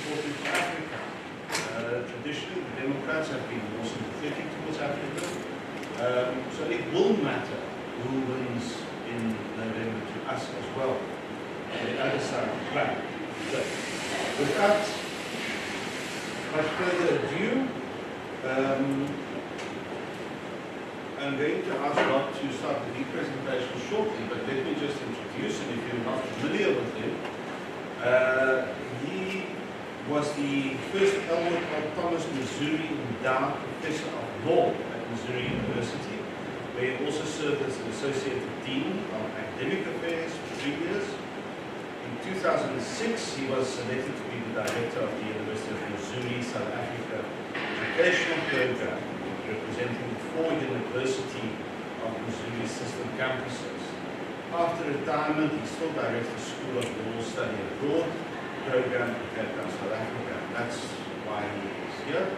important for Africa. Traditionally, the Democrats have been more sympathetic towards Africa. So it will matter who wins in November to us as well, on the other side of the track. So, without much further ado, I'm going to ask Rod to start the presentation shortly, but let me just introduce him if you're not familiar with him. He was the first Elwood L. Thomas, Missouri endowed professor of law at Missouri University, where he also served as an associate dean of academic affairs for 3 years. In 2006, he was selected to be the director of the University of Missouri, South Africa educational program, representing the 4 University of Missouri system campuses. After retirement, he still directs the School of Law Study Abroad program in Cape Town, South Africa. That's why he is here.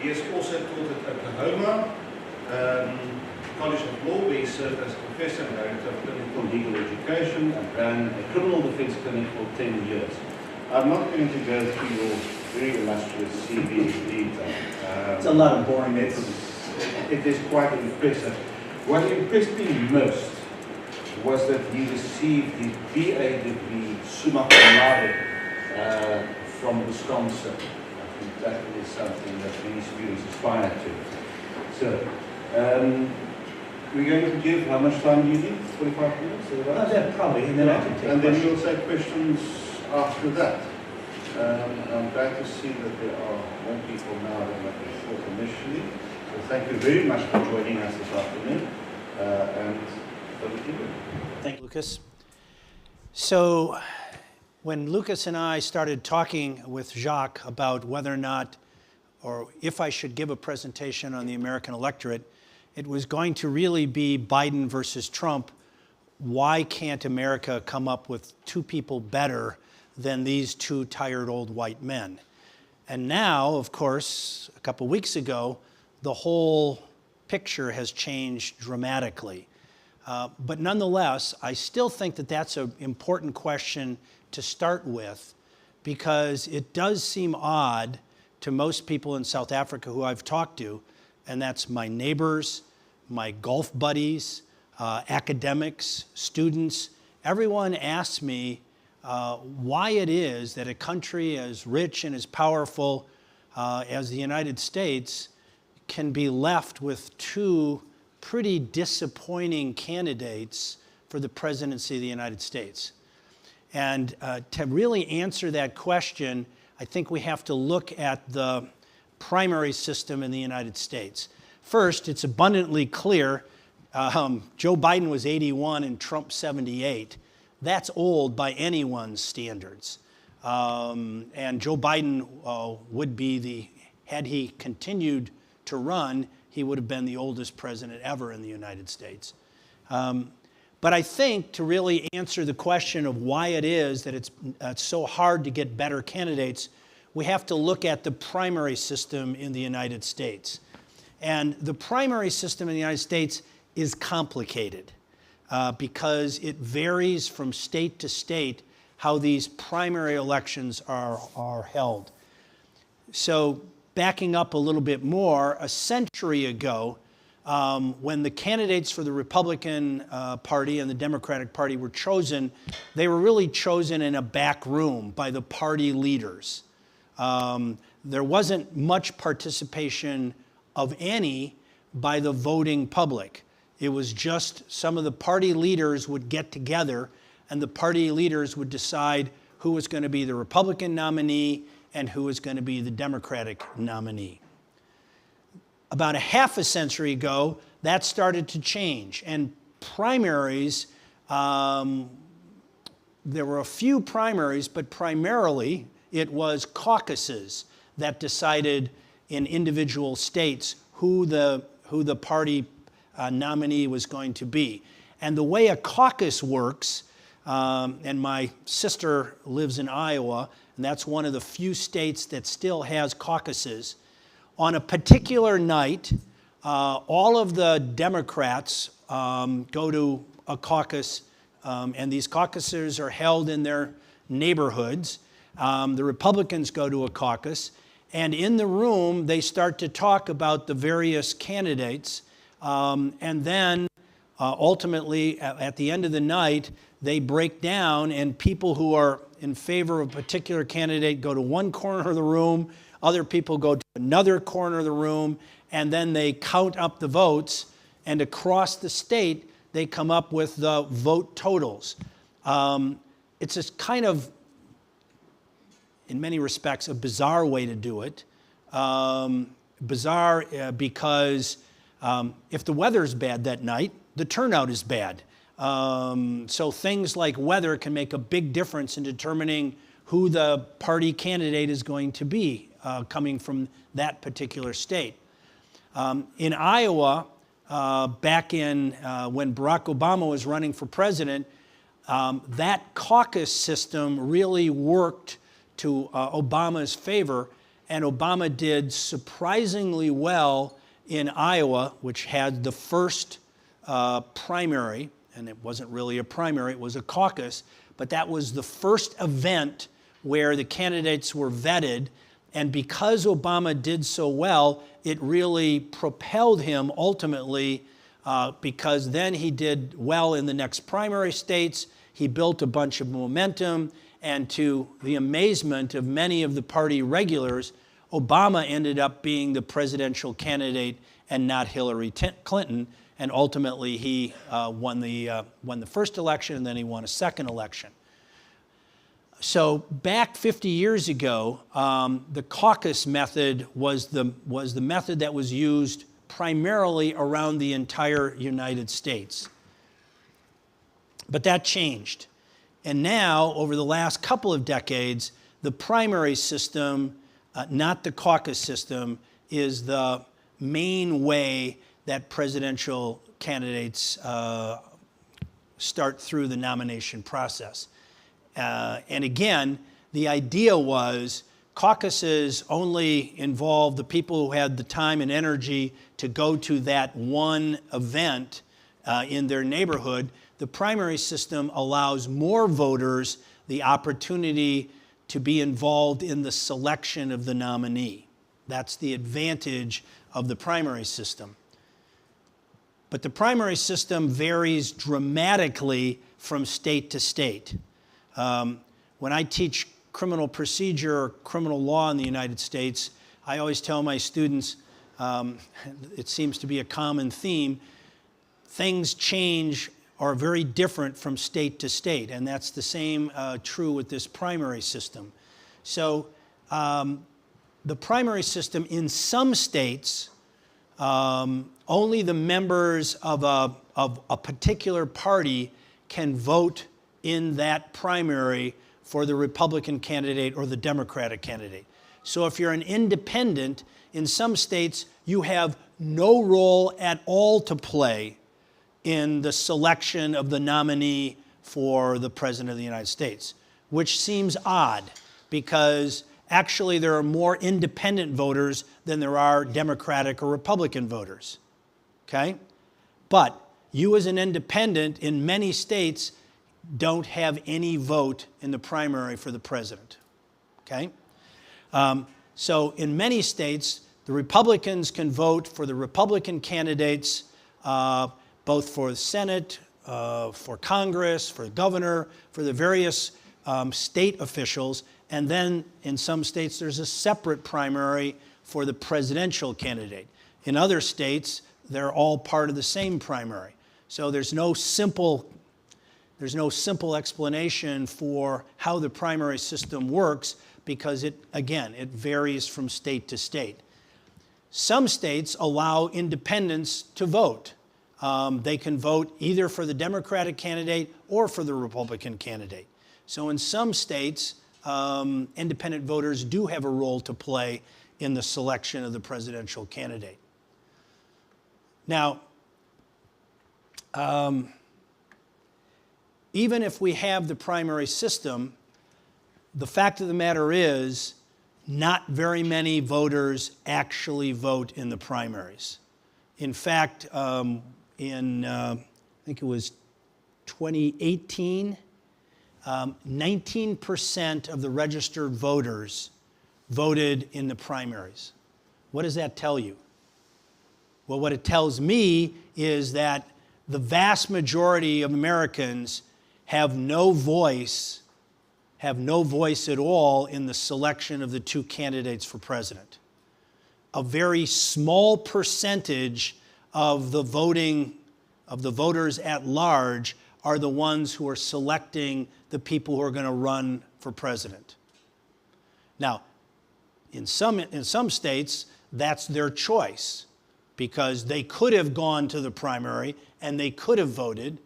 He has also taught at Oklahoma College of Law, where he served as professor and director of clinical legal education and ran a criminal defense clinic for 10 years. I'm not going to go through your very illustrious CV in detail. It's a lot of boring information. It is quite impressive. What impressed me most was that he received his BA degree summa cum laude from Wisconsin. I think that is something that many students aspire to. So, we're going to give, how much time do you need? 45 minutes? That probably, and then I can take and then we'll take questions after that. I'm glad to see that there are more people now than what we thought initially. So thank you very much for joining us this afternoon. And over to you. Thank you, Lucas. So when Lucas and I started talking with Jacques about whether or not, or if I should give a presentation on the American electorate, it was going to really be Biden versus Trump. Why can't America come up with 2 people better than these 2 tired old white men? And now, of course, a couple weeks ago, the whole picture has changed dramatically. But nonetheless, I still think that that's an important question to start with, because it does seem odd to most people in South Africa who I've talked to, and that's my neighbors, my golf buddies, academics, students. Everyone asks me why it is that a country as rich and as powerful as the United States can be left with 2 pretty disappointing candidates for the presidency of the United States. And to really answer that question, I think we have to look at the primary system in the United States. First, it's abundantly clear Joe Biden was 81 and Trump 78. That's old by anyone's standards. And Joe Biden would be had he continued to run, he would have been the oldest president ever in the United States. But I think to really answer the question of why it is that it's so hard to get better candidates, we have to look at the primary system in the United States. And the primary system in the United States is complicated because it varies from state to state how these primary elections are held. So backing up a little bit more, a century ago, when the candidates for the Republican Party and the Democratic Party were chosen, they were really chosen in a back room by the party leaders. There wasn't much participation of any by the voting public. It was just some of the party leaders would get together and the party leaders would decide who was going to be the Republican nominee and who was going to be the Democratic nominee. About a half a century ago, that started to change. And primaries, there were a few primaries, but primarily it was caucuses that decided in individual states who the party nominee was going to be. And the way a caucus works, and my sister lives in Iowa, and that's one of the few states that still has caucuses. On a particular night, all of the Democrats go to a caucus, and these caucuses are held in their neighborhoods. The Republicans go to a caucus, and in the room, they start to talk about the various candidates, and then ultimately, at the end of the night, they break down, and people who are in favor of a particular candidate go to one corner of the room, other people go to another corner of the room, and then they count up the votes, and across the state, they come up with the vote totals. It's a kind of, in many respects, a bizarre way to do it. Bizarre because if the weather's bad that night, the turnout is bad. So things like weather can make a big difference in determining who the party candidate is going to be coming from that particular state. In Iowa, back in when Barack Obama was running for president, that caucus system really worked to Obama's favor, and Obama did surprisingly well in Iowa, which had the first primary, and it wasn't really a primary, it was a caucus, but that was the first event where the candidates were vetted, and because Obama did so well, it really propelled him ultimately because then he did well in the next primary states, he built a bunch of momentum, and to the amazement of many of the party regulars, Obama ended up being the presidential candidate and not Hillary Clinton, and ultimately he won the first election, and then he won a second election. So back 50 years ago, the caucus method was the method that was used primarily around the entire United States. But that changed. And now, over the last couple of decades, the primary system, not the caucus system, is the main way that presidential candidates start through the nomination process. And again, the idea was caucuses only involved the people who had the time and energy to go to that one event in their neighborhood. The primary system allows more voters the opportunity to be involved in the selection of the nominee. That's the advantage of the primary system. But the primary system varies dramatically from state to state. When I teach criminal procedure or criminal law in the United States, I always tell my students, it seems to be a common theme, things change are very different from state to state, and that's the same true with this primary system. So the primary system in some states, only the members of a particular party can vote in that primary for the Republican candidate or the Democratic candidate. So if you're an independent, in some states you have no role at all to play in the selection of the nominee for the President of the United States, which seems odd because actually there are more independent voters than there are Democratic or Republican voters, okay? But you as an independent in many states don't have any vote in the primary for the president, okay? So in many states, the Republicans can vote for the Republican candidates both for the Senate, for Congress, for the governor, for the various state officials, and then in some states there's a separate primary for the presidential candidate. In other states, they're all part of the same primary. So there's no simple explanation for how the primary system works because it varies from state to state. Some states allow independents to vote. They can vote either for the Democratic candidate or for the Republican candidate. So in some states, independent voters do have a role to play in the selection of the presidential candidate. Now, even if we have the primary system, the fact of the matter is not very many voters actually vote in the primaries. In fact, I think it was 2018, 19% of the registered voters voted in the primaries. What does that tell you? Well, what it tells me is that the vast majority of Americans have no voice at all in the selection of the two candidates for president. A very small percentage of the voters at large are the ones who are selecting the people who are going to run for president. Now, in some states, that's their choice, because they could have gone to the primary and they could have voted,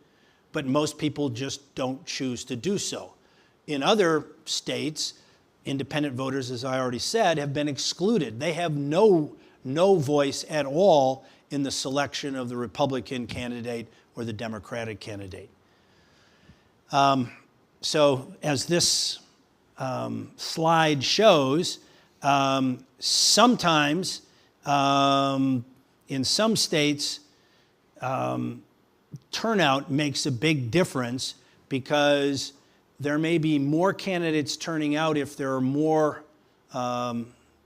but most people just don't choose to do so. In other states, independent voters, as I already said, have been excluded. They have no voice at all in the selection of the Republican candidate or the Democratic candidate. So as this slide shows, sometimes in some states, turnout makes a big difference, because there may be more candidates turning out if there are more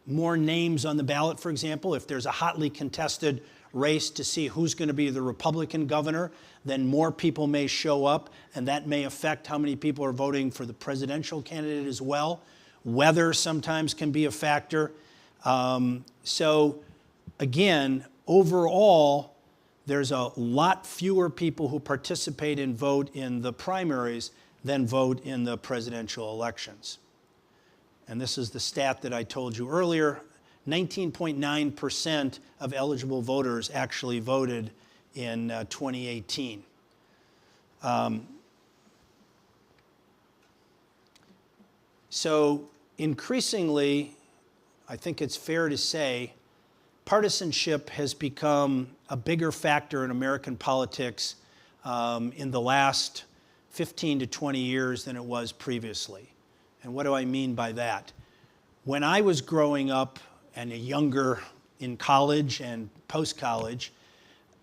names on the ballot, for example. If there's a hotly contested race to see who's going to be the Republican governor, then more people may show up, and that may affect how many people are voting for the presidential candidate as well. Weather sometimes can be a factor. So again, overall, there's a lot fewer people who participate and vote in the primaries than vote in the presidential elections. And this is the stat that I told you earlier. 19.9% of eligible voters actually voted in 2018. So increasingly, I think it's fair to say, partisanship has become a bigger factor in American politics in the last 15 to 20 years than it was previously. And what do I mean by that? When I was growing up and younger in college and post-college,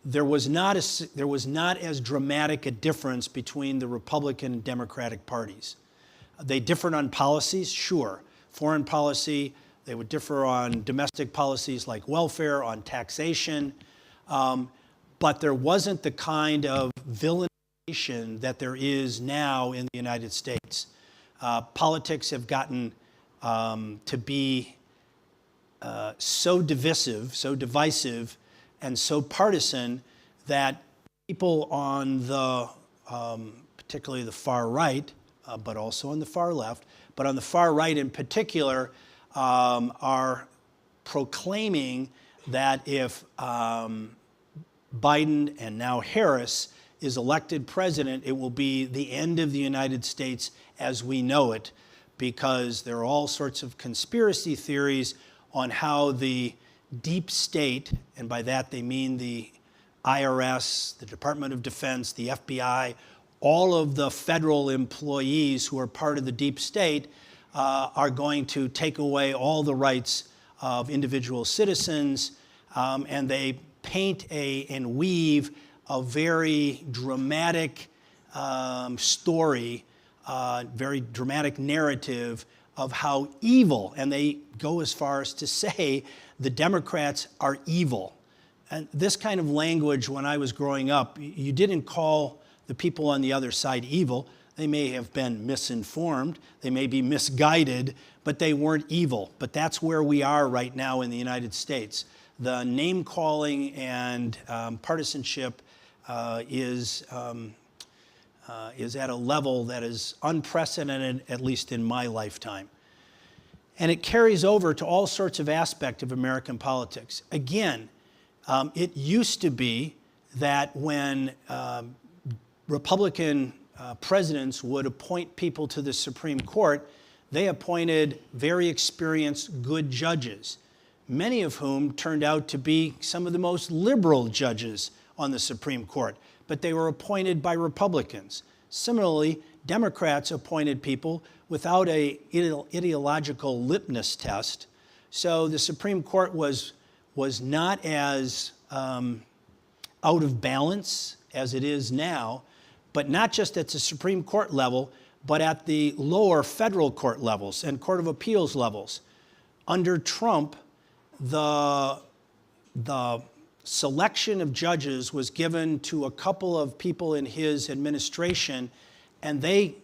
there was not as dramatic a difference between the Republican and Democratic parties. They differed on policies, sure. Foreign policy, they would differ on domestic policies like welfare, on taxation, but there wasn't the kind of villainization that there is now in the United States. Politics have gotten to be so divisive, and so partisan that people on the, particularly the far right, but also on the far left, but on the far right in particular, are proclaiming that if Biden and now Harris is elected president, it will be the end of the United States as we know it, because there are all sorts of conspiracy theories on how the deep state, and by that they mean the IRS, the Department of Defense, the FBI, all of the federal employees who are part of the deep state are going to take away all the rights of individual citizens, and they paint and weave a very dramatic story, very dramatic narrative of how evil, and they go as far as to say the Democrats are evil. And this kind of language, when I was growing up, you didn't call the people on the other side evil. They may have been misinformed, they may be misguided, but they weren't evil. But that's where we are right now in the United States. The name-calling and partisanship is at a level that is unprecedented, at least in my lifetime. And it carries over to all sorts of aspects of American politics. Again, it used to be that when Republican presidents would appoint people to the Supreme Court, they appointed very experienced, good judges, many of whom turned out to be some of the most liberal judges on the Supreme Court, but they were appointed by Republicans. Similarly, Democrats appointed people without an ideological litmus test, so the Supreme Court was not as out of balance as it is now, but not just at the Supreme Court level, but at the lower federal court levels and Court of Appeals levels. Under Trump, the selection of judges was given to a couple of people in his administration, and they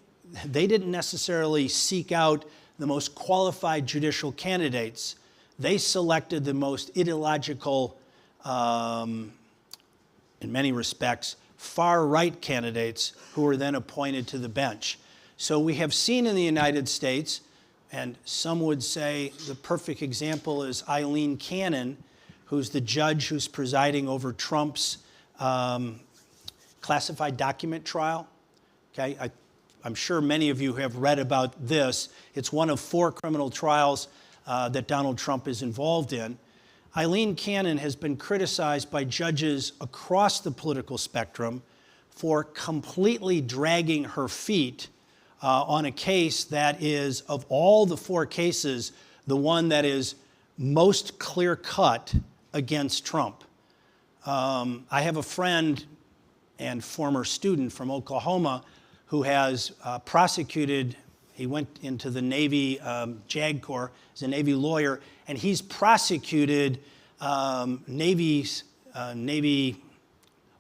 didn't necessarily seek out the most qualified judicial candidates. They selected the most ideological, in many respects, far-right candidates who were then appointed to the bench. So we have seen in the United States, and some would say the perfect example is Eileen Cannon, who's the judge who's presiding over Trump's classified document trial. Okay, I'm sure many of you have read about this. It's one of 4 criminal trials that Donald Trump is involved in. Eileen Cannon has been criticized by judges across the political spectrum for completely dragging her feet on a case that is, of all the 4 cases, the one that is most clear-cut against Trump. I have a friend and former student from Oklahoma who has prosecuted, he went into the Navy JAG Corps, he's a Navy lawyer, and he's prosecuted Navy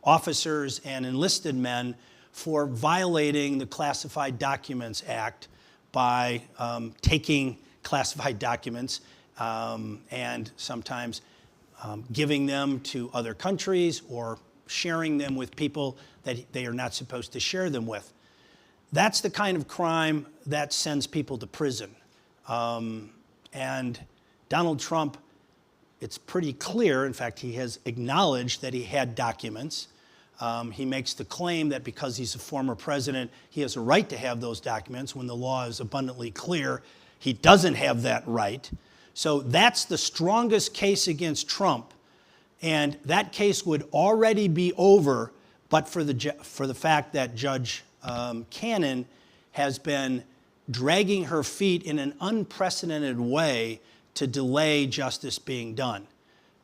officers and enlisted men for violating the Classified Documents Act by taking classified documents and sometimes giving them to other countries or sharing them with people that they are not supposed to share them with. That's the kind of crime that sends people to prison. And Donald Trump, it's pretty clear, in fact, he has acknowledged that he had documents. He makes the claim that because he's a former president, he has a right to have those documents when the law is abundantly clear he doesn't have that right. So that's the strongest case against Trump. And that case would already be over, but for the fact that Judge Cannon has been dragging her feet in an unprecedented way to delay justice being done.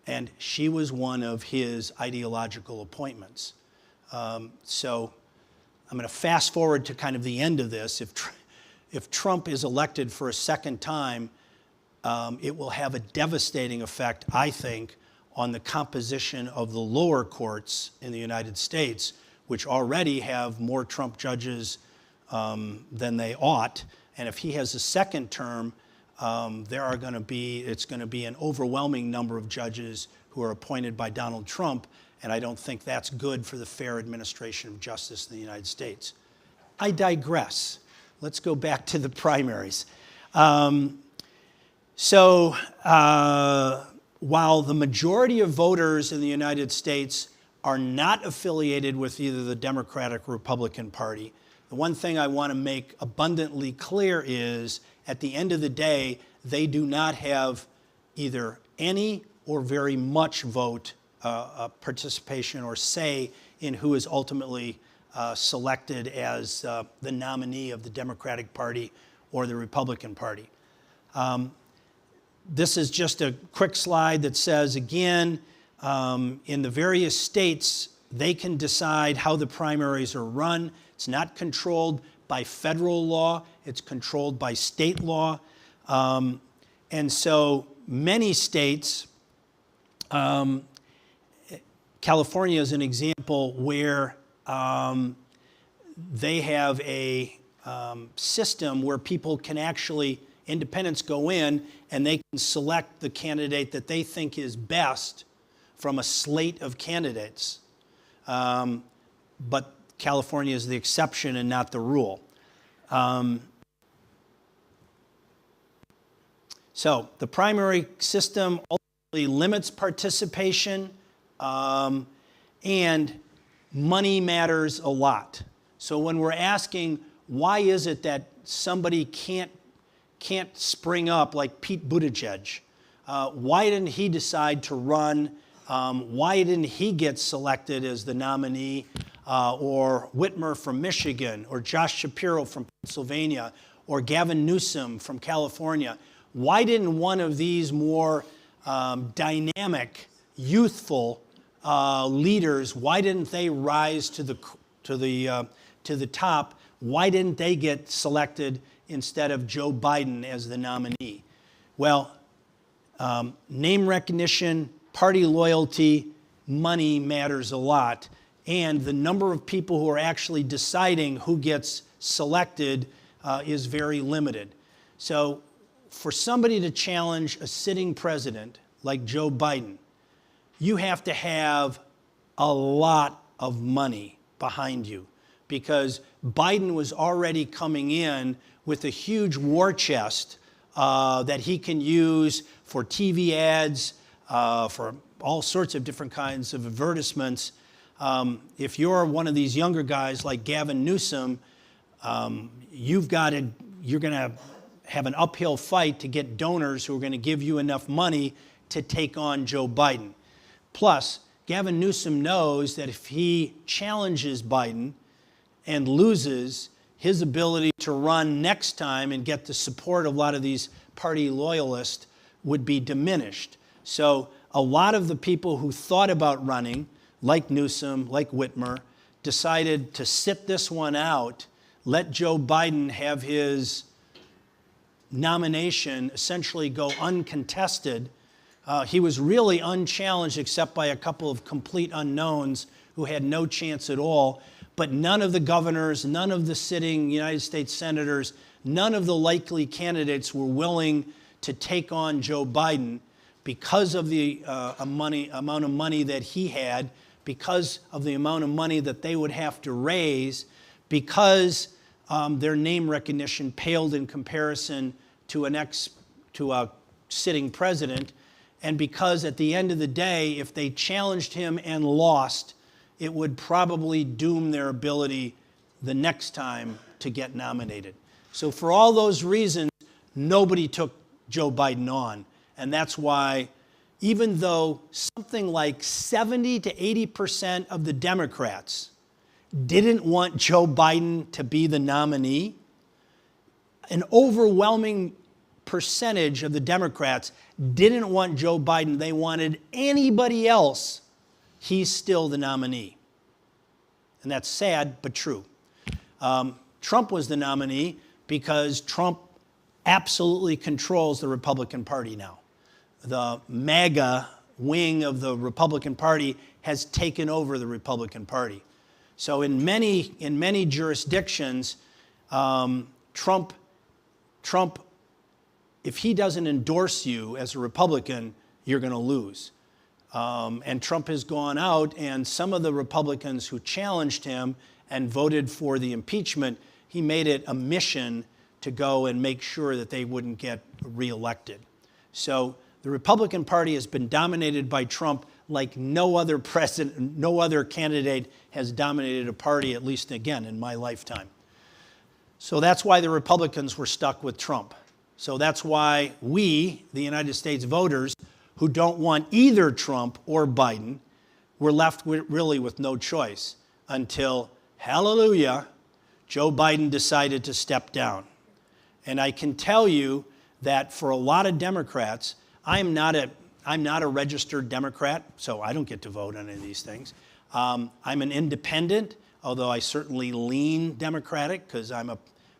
And she was one of his ideological appointments. So I'm going to fast forward to kind of the end of this. If Trump is elected for a second time, it will have a devastating effect, I think, on the composition of the lower courts in the United States, which already have more Trump judges than they ought. And if he has a second term, it's going to be an overwhelming number of judges who are appointed by Donald Trump, and I don't think that's good for the fair administration of justice in the United States. I digress. Let's go back to the primaries. While the majority of voters in the United States are not affiliated with either the Democratic or Republican Party, the one thing I want to make abundantly clear is, at the end of the day, they do not have either any or very much vote participation or say in who is ultimately selected as the nominee of the Democratic Party or the Republican Party. This is just a quick slide that says, again, in the various states, they can decide how the primaries are run. It's not controlled by federal law. It's controlled by state law. And so many states, California is an example where they have a system where people can actually, independents go in and they can select the candidate that they think is best from a slate of candidates. But California is the exception and not the rule. So the primary system ultimately limits participation, and money matters a lot. So when we're asking, why is it that somebody can't spring up like Pete Buttigieg? Why didn't he decide to run? Why didn't he get selected as the nominee? Or Whitmer from Michigan, or Josh Shapiro from Pennsylvania, or Gavin Newsom from California? Why didn't one of these more dynamic, youthful leaders, why didn't they rise to the top Why didn't they get selected instead of Joe Biden as the nominee? Well, name recognition, party loyalty, money matters a lot. And the number of people who are actually deciding who gets selected is very limited. So for somebody to challenge a sitting president like Joe Biden, you have to have a lot of money behind you, because Biden was already coming in with a huge war chest that he can use for TV ads, for all sorts of different kinds of advertisements. If you're one of these younger guys like Gavin Newsom, you're going to have an uphill fight to get donors who are going to give you enough money to take on Joe Biden. Plus, Gavin Newsom knows that if he challenges Biden and loses, his ability to run next time and get the support of a lot of these party loyalists would be diminished. So a lot of the people who thought about running, like Newsom, like Whitmer, decided to sit this one out, let Joe Biden have his nomination essentially go uncontested. He was really unchallenged except by a couple of complete unknowns who had no chance at all. But none of the governors, none of the sitting United States senators, none of the likely candidates were willing to take on Joe Biden because of the amount of money that he had, because of the amount of money that they would have to raise, because their name recognition paled in comparison to a sitting president, and because at the end of the day, if they challenged him and lost, it would probably doom their ability the next time to get nominated. So for all those reasons, nobody took Joe Biden on. And that's why, even though something like 70 to 80% of the Democrats didn't want Joe Biden to be the nominee, an overwhelming percentage of the Democrats didn't want Joe Biden. They wanted anybody else. He's still the nominee. And that's sad, but true. Trump was the nominee because Trump absolutely controls the Republican Party now. The MAGA wing of the Republican Party has taken over the Republican Party. So in many jurisdictions, Trump, if he doesn't endorse you as a Republican, you're going to lose. And Trump has gone out, and some of the Republicans who challenged him and voted for the impeachment, he made it a mission to go and make sure that they wouldn't get reelected. So the Republican Party has been dominated by Trump like no other president, no other candidate has dominated a party, at least again in my lifetime. So that's why the Republicans were stuck with Trump. So that's why we, the United States voters, who don't want either Trump or Biden, were left really with no choice until, hallelujah, Joe Biden decided to step down. And I can tell you that for a lot of Democrats, I'm not a registered Democrat, so I don't get to vote on any of these things. I'm an independent, although I certainly lean Democratic because I'm a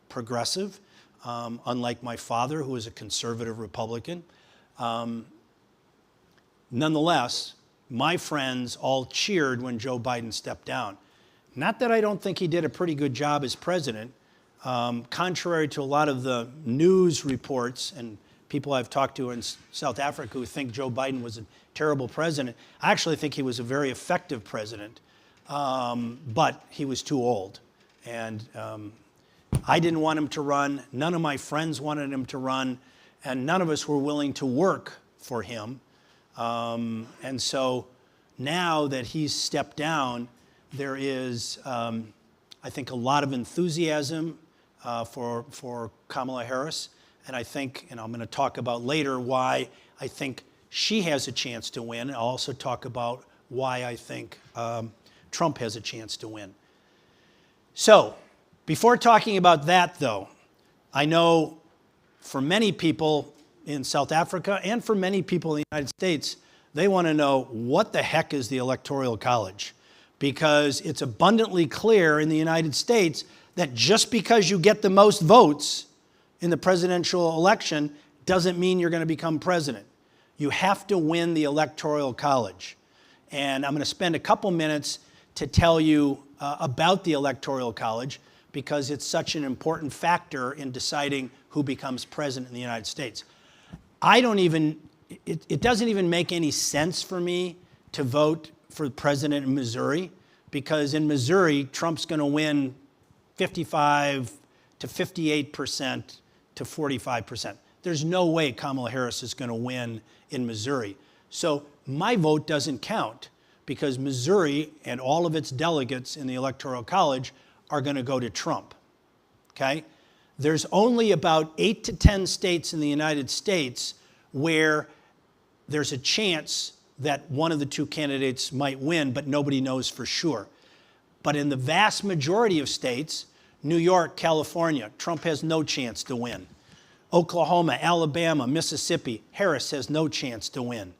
progressive, unlike my father, who was a conservative Republican. Nonetheless, my friends all cheered when Joe Biden stepped down. Not that I don't think he did a pretty good job as president. Contrary to a lot of the news reports and people I've talked to in South Africa who think Joe Biden was a terrible president, I actually think he was a very effective president, but he was too old. And I didn't want him to run. None of my friends wanted him to run. And none of us were willing to work for him. And so now that he's stepped down, there is, I think, a lot of enthusiasm for Kamala Harris. And I think, and I'm going to talk about later why I think she has a chance to win. I'll also talk about why I think Trump has a chance to win. So, before talking about that, though, I know for many people in South Africa and for many people in the United States, they want to know what the heck is the Electoral College? Because it's abundantly clear in the United States that just because you get the most votes in the presidential election doesn't mean you're going to become president. You have to win the Electoral College. And I'm going to spend a couple minutes to tell you about the Electoral College because it's such an important factor in deciding who becomes president in the United States. It doesn't even make any sense for me to vote for president in Missouri because in Missouri, Trump's going to win 55 to 58% to 45%. There's no way Kamala Harris is going to win in Missouri. So my vote doesn't count because Missouri and all of its delegates in the Electoral College are going to go to Trump, okay? There's only about 8 to 10 states in the United States where there's a chance that one of the two candidates might win, but nobody knows for sure. But in the vast majority of states, New York, California, Trump has no chance to win. Oklahoma, Alabama, Mississippi, Harris has no chance to win.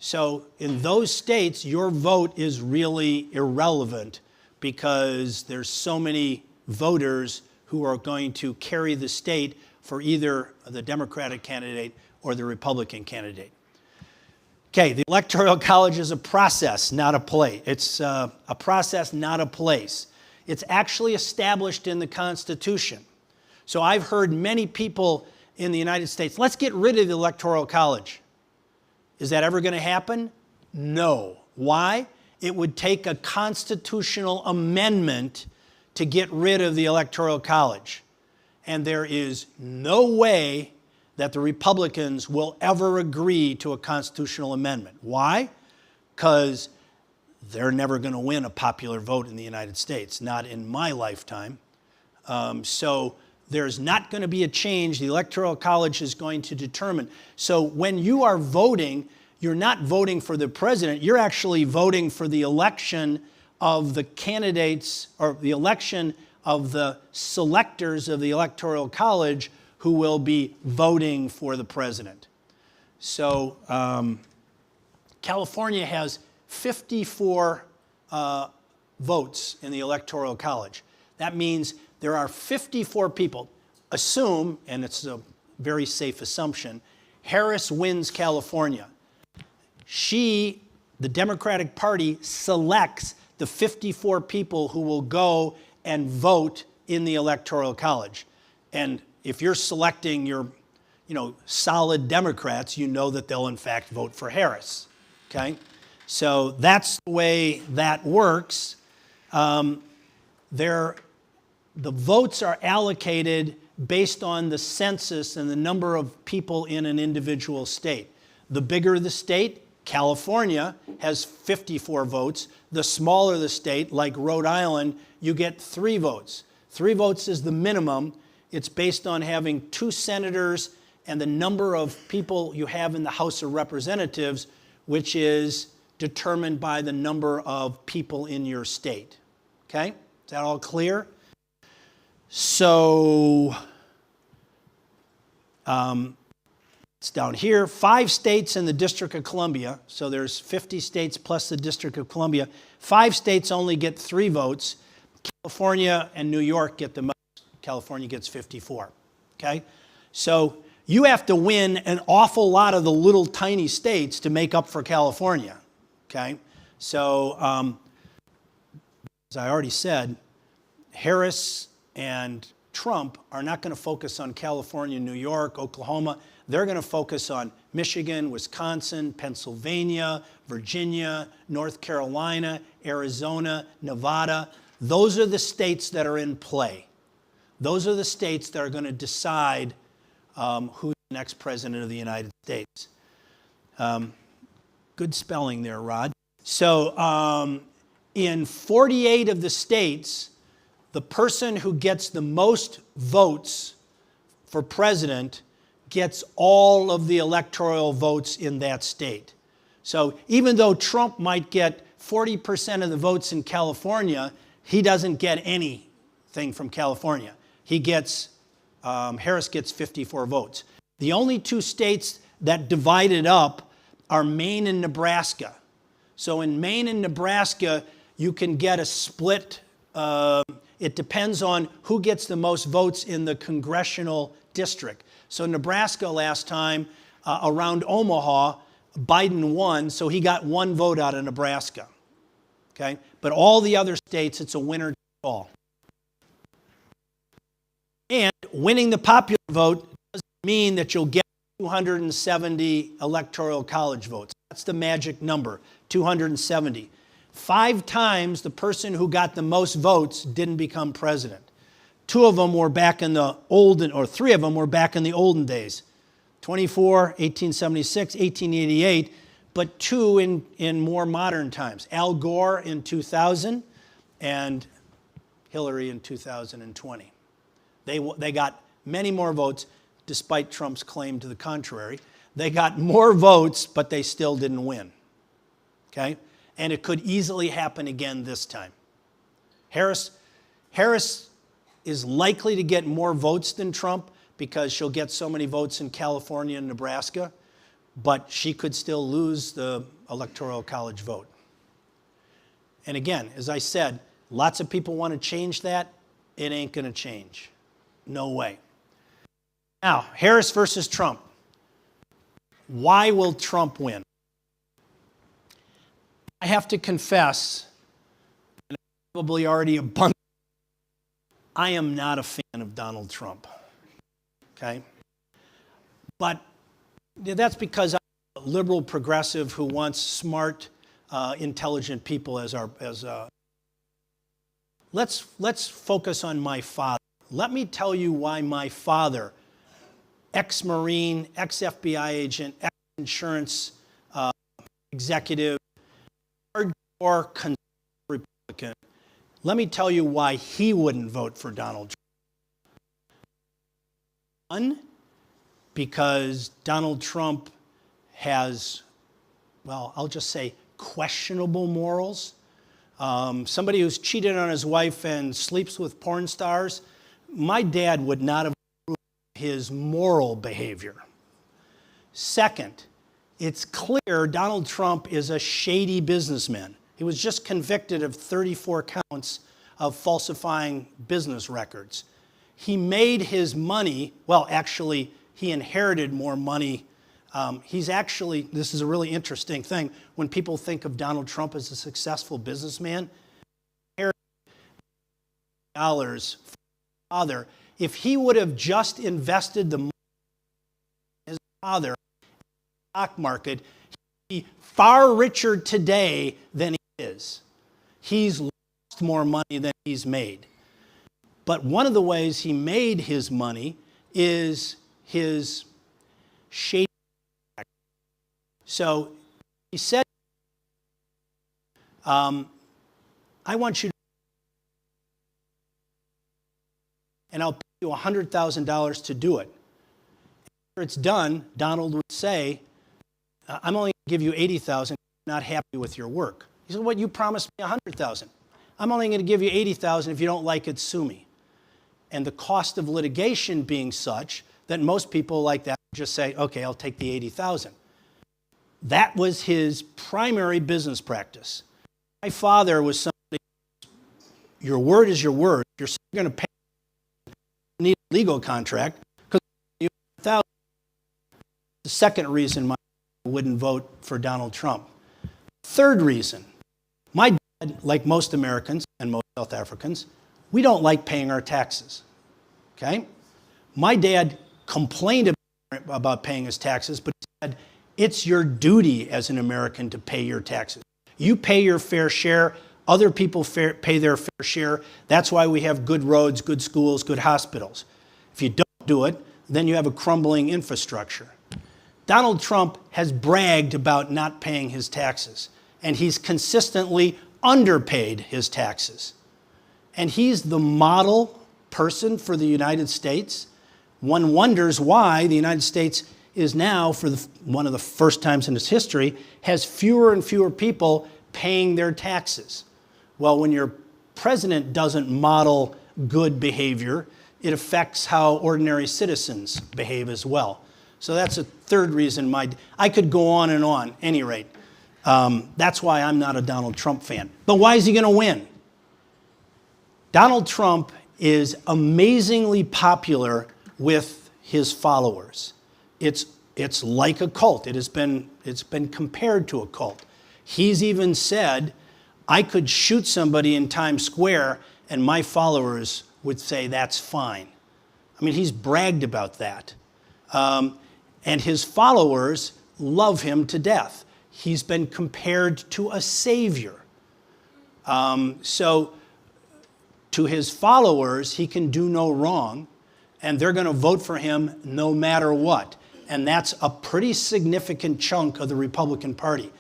So in those states, your vote is really irrelevant because there's so many voters who are going to carry the state for either the Democratic candidate or the Republican candidate. Okay, the Electoral College is a process, not a place. It's a process, not a place. It's actually established in the Constitution. So I've heard many people in the United States, let's get rid of the Electoral College. Is that ever going to happen? No. Why? It would take a constitutional amendment to get rid of the Electoral College. And there is no way that the Republicans will ever agree to a constitutional amendment. Why? Because they're never going to win a popular vote in the United States, not in my lifetime. So there's not going to be a change. The Electoral College is going to determine. So when you are voting, you're not voting for the president. You're actually voting for the election of the candidates or the election of the selectors of the Electoral College who will be voting for the president. So California has 54 votes in the Electoral College. That means there are 54 people. Assume, and it's a very safe assumption, Harris wins California. The Democratic Party, selects the 54 people who will go and vote in the Electoral College. And if you're selecting your, solid Democrats, you know that they'll in fact vote for Harris, okay? So that's the way that works. The votes are allocated based on the census and the number of people in an individual state. The bigger the state, California has 54 votes. The smaller the state, like Rhode Island, you get 3 votes. 3 votes is the minimum. It's based on having 2 senators and the number of people you have in the House of Representatives, which is determined by the number of people in your state. Okay? Is that all clear? So, it's down here. 5 states in the District of Columbia, so there's 50 states plus the District of Columbia. 5 states only get 3 votes. California and New York get the most. California gets 54, okay? So you have to win an awful lot of the little tiny states to make up for California, okay? So, as I already said, Harris and Trump are not going to focus on California, New York, Oklahoma. They're going to focus on Michigan, Wisconsin, Pennsylvania, Virginia, North Carolina, Arizona, Nevada. Those are the states that are in play. Those are the states that are going to decide who's the next president of the United States. Good spelling there, Rod. So in 48 of the states, the person who gets the most votes for president gets all of the electoral votes in that state. So even though Trump might get 40% of the votes in California, he doesn't get anything from California. He gets, Harris gets 54 votes. The only 2 states that divided up are Maine and Nebraska. So in Maine and Nebraska, you can get a split, It depends on who gets the most votes in the congressional district. So Nebraska last time, around Omaha, Biden won, so he got 1 vote out of Nebraska. Okay? But all the other states, it's a winner take all. And winning the popular vote doesn't mean that you'll get 270 electoral college votes. That's the magic number, 270. 5 times the person who got the most votes didn't become president. 2 of them were back in the olden, or 3 of them were back in the olden days. 24, 1876, 1888, but 2 in more modern times. Al Gore in 2000 and Hillary in 2020. They got many more votes, despite Trump's claim to the contrary. They got more votes, but they still didn't win. Okay? And it could easily happen again this time. Harris is likely to get more votes than Trump because she'll get so many votes in California and Nebraska, but she could still lose the electoral college vote. And again, as I said, lots of people want to change that. It ain't going to change. No way. Now, Harris versus Trump. Why will Trump win? I have to confess, and I'm probably already abundant, I am not a fan of Donald Trump. Okay? But that's because I'm a liberal progressive who wants smart, intelligent people Let's focus on my father. Let me tell you why my father, ex-Marine, ex-FBI agent, ex-insurance executive, hardcore conservative Republican, let me tell you why he wouldn't vote for Donald Trump. One, because Donald Trump has, well, I'll just say questionable morals. Somebody who's cheated on his wife and sleeps with porn stars, my dad would not have approved of his moral behavior. Second, it's clear Donald Trump is a shady businessman. He was just convicted of 34 counts of falsifying business records. He made his money, well, actually, he inherited more money. He's actually, this is a really interesting thing, when people think of Donald Trump as a successful businessman, he inherited dollars from his father. If he would have just invested the money in his father in the stock market, he'd be far richer today than he is. He's lost more money than he's made. But one of the ways he made his money is his shady. So he said, I want you to, and I'll pay you $100,000 to do it. After it's done, Donald would say, I'm only going to give you $80,000. I'm not happy with your work. He said, well, you promised me $100,000. I'm only going to give you $80,000. If you don't like it, sue me. And the cost of litigation being such that most people like that just say, okay, I'll take the $80,000. That was his primary business practice. My father was somebody, your word is your word. You're still going to pay, you need a legal contract, because you $100,000. The second reason my father wouldn't vote for Donald Trump. Third reason, my dad, like most Americans and most South Africans, we don't like paying our taxes. Okay? My dad complained about paying his taxes, but he said, it's your duty as an American to pay your taxes. You pay your fair share, other people pay their fair share. That's why we have good roads, good schools, good hospitals. If you don't do it, then you have a crumbling infrastructure. Donald Trump has bragged about not paying his taxes, and he's consistently underpaid his taxes. And he's the model person for the United States. One wonders why the United States is now, for one of the first times in its history, has fewer and fewer people paying their taxes. Well, when your president doesn't model good behavior, it affects how ordinary citizens behave as well. So that's a third reason I could go on and on, at any rate. That's why I'm not a Donald Trump fan. But why is he going to win? Donald Trump is amazingly popular with his followers. It's like a cult. It's been compared to a cult. He's even said, I could shoot somebody in Times Square and my followers would say that's fine. I mean, he's bragged about that. And his followers love him to death. He's been compared to a savior. So to his followers, he can do no wrong, and they're going to vote for him no matter what. And that's a pretty significant chunk of the Republican Party.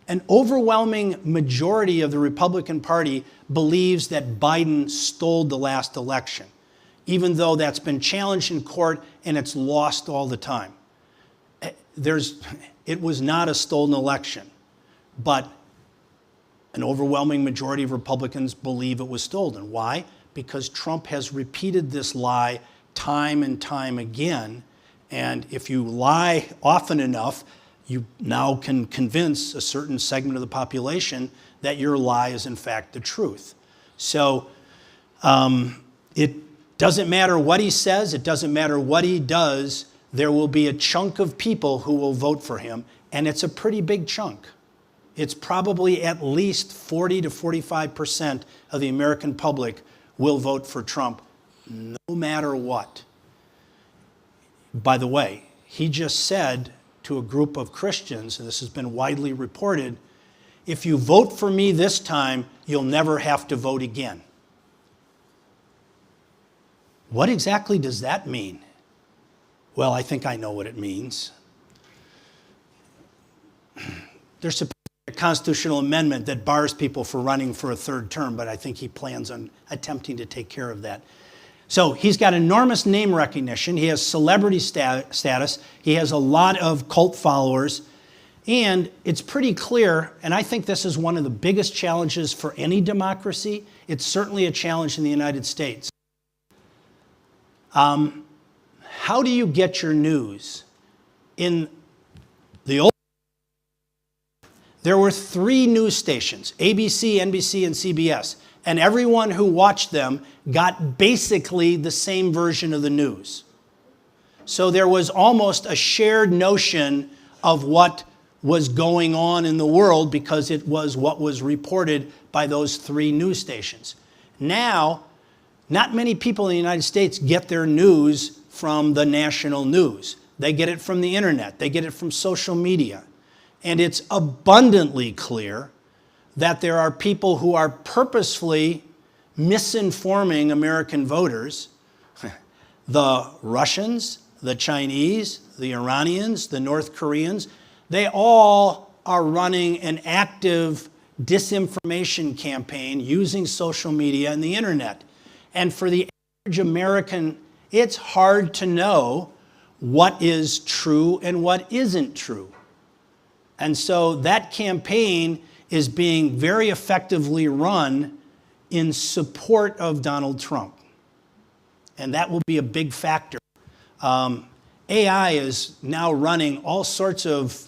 An overwhelming majority of the Republican Party believes that Biden stole the last election, even though that's been challenged in court and it's lost all the time. It was not a stolen election, but an overwhelming majority of Republicans believe it was stolen. Why? Because Trump has repeated this lie time and time again. And if you lie often enough, you now can convince a certain segment of the population that your lie is in fact the truth. So it doesn't matter what he says, it doesn't matter what he does, there will be a chunk of people who will vote for him, and it's a pretty big chunk. It's probably at least 40 to 45% of the American public will vote for Trump, no matter what. By the way, he just said to a group of Christians, and this has been widely reported, if you vote for me this time, you'll never have to vote again. What exactly does that mean? Well, I think I know what it means. There's supposed to be a constitutional amendment that bars people from running for a third term, but I think he plans on attempting to take care of that. So he's got enormous name recognition. He has celebrity status. He has a lot of cult followers. And it's pretty clear, and I think this is one of the biggest challenges for any democracy. It's certainly a challenge in the United States. How do you get your news? In the old, there were 3 news stations, ABC, NBC, and CBS. And everyone who watched them got basically the same version of the news. So there was almost a shared notion of what was going on in the world because it was what was reported by those 3 news stations. Now, not many people in the United States get their news from the national news. They get it from the internet. They get it from social media. And it's abundantly clear that there are people who are purposefully misinforming American voters. The Russians, the Chinese, the Iranians, the North Koreans, they all are running an active disinformation campaign using social media and the internet. And for the average American, it's hard to know what is true and what isn't true. And so that campaign is being very effectively run in support of Donald Trump. And that will be a big factor. AI is now running all sorts of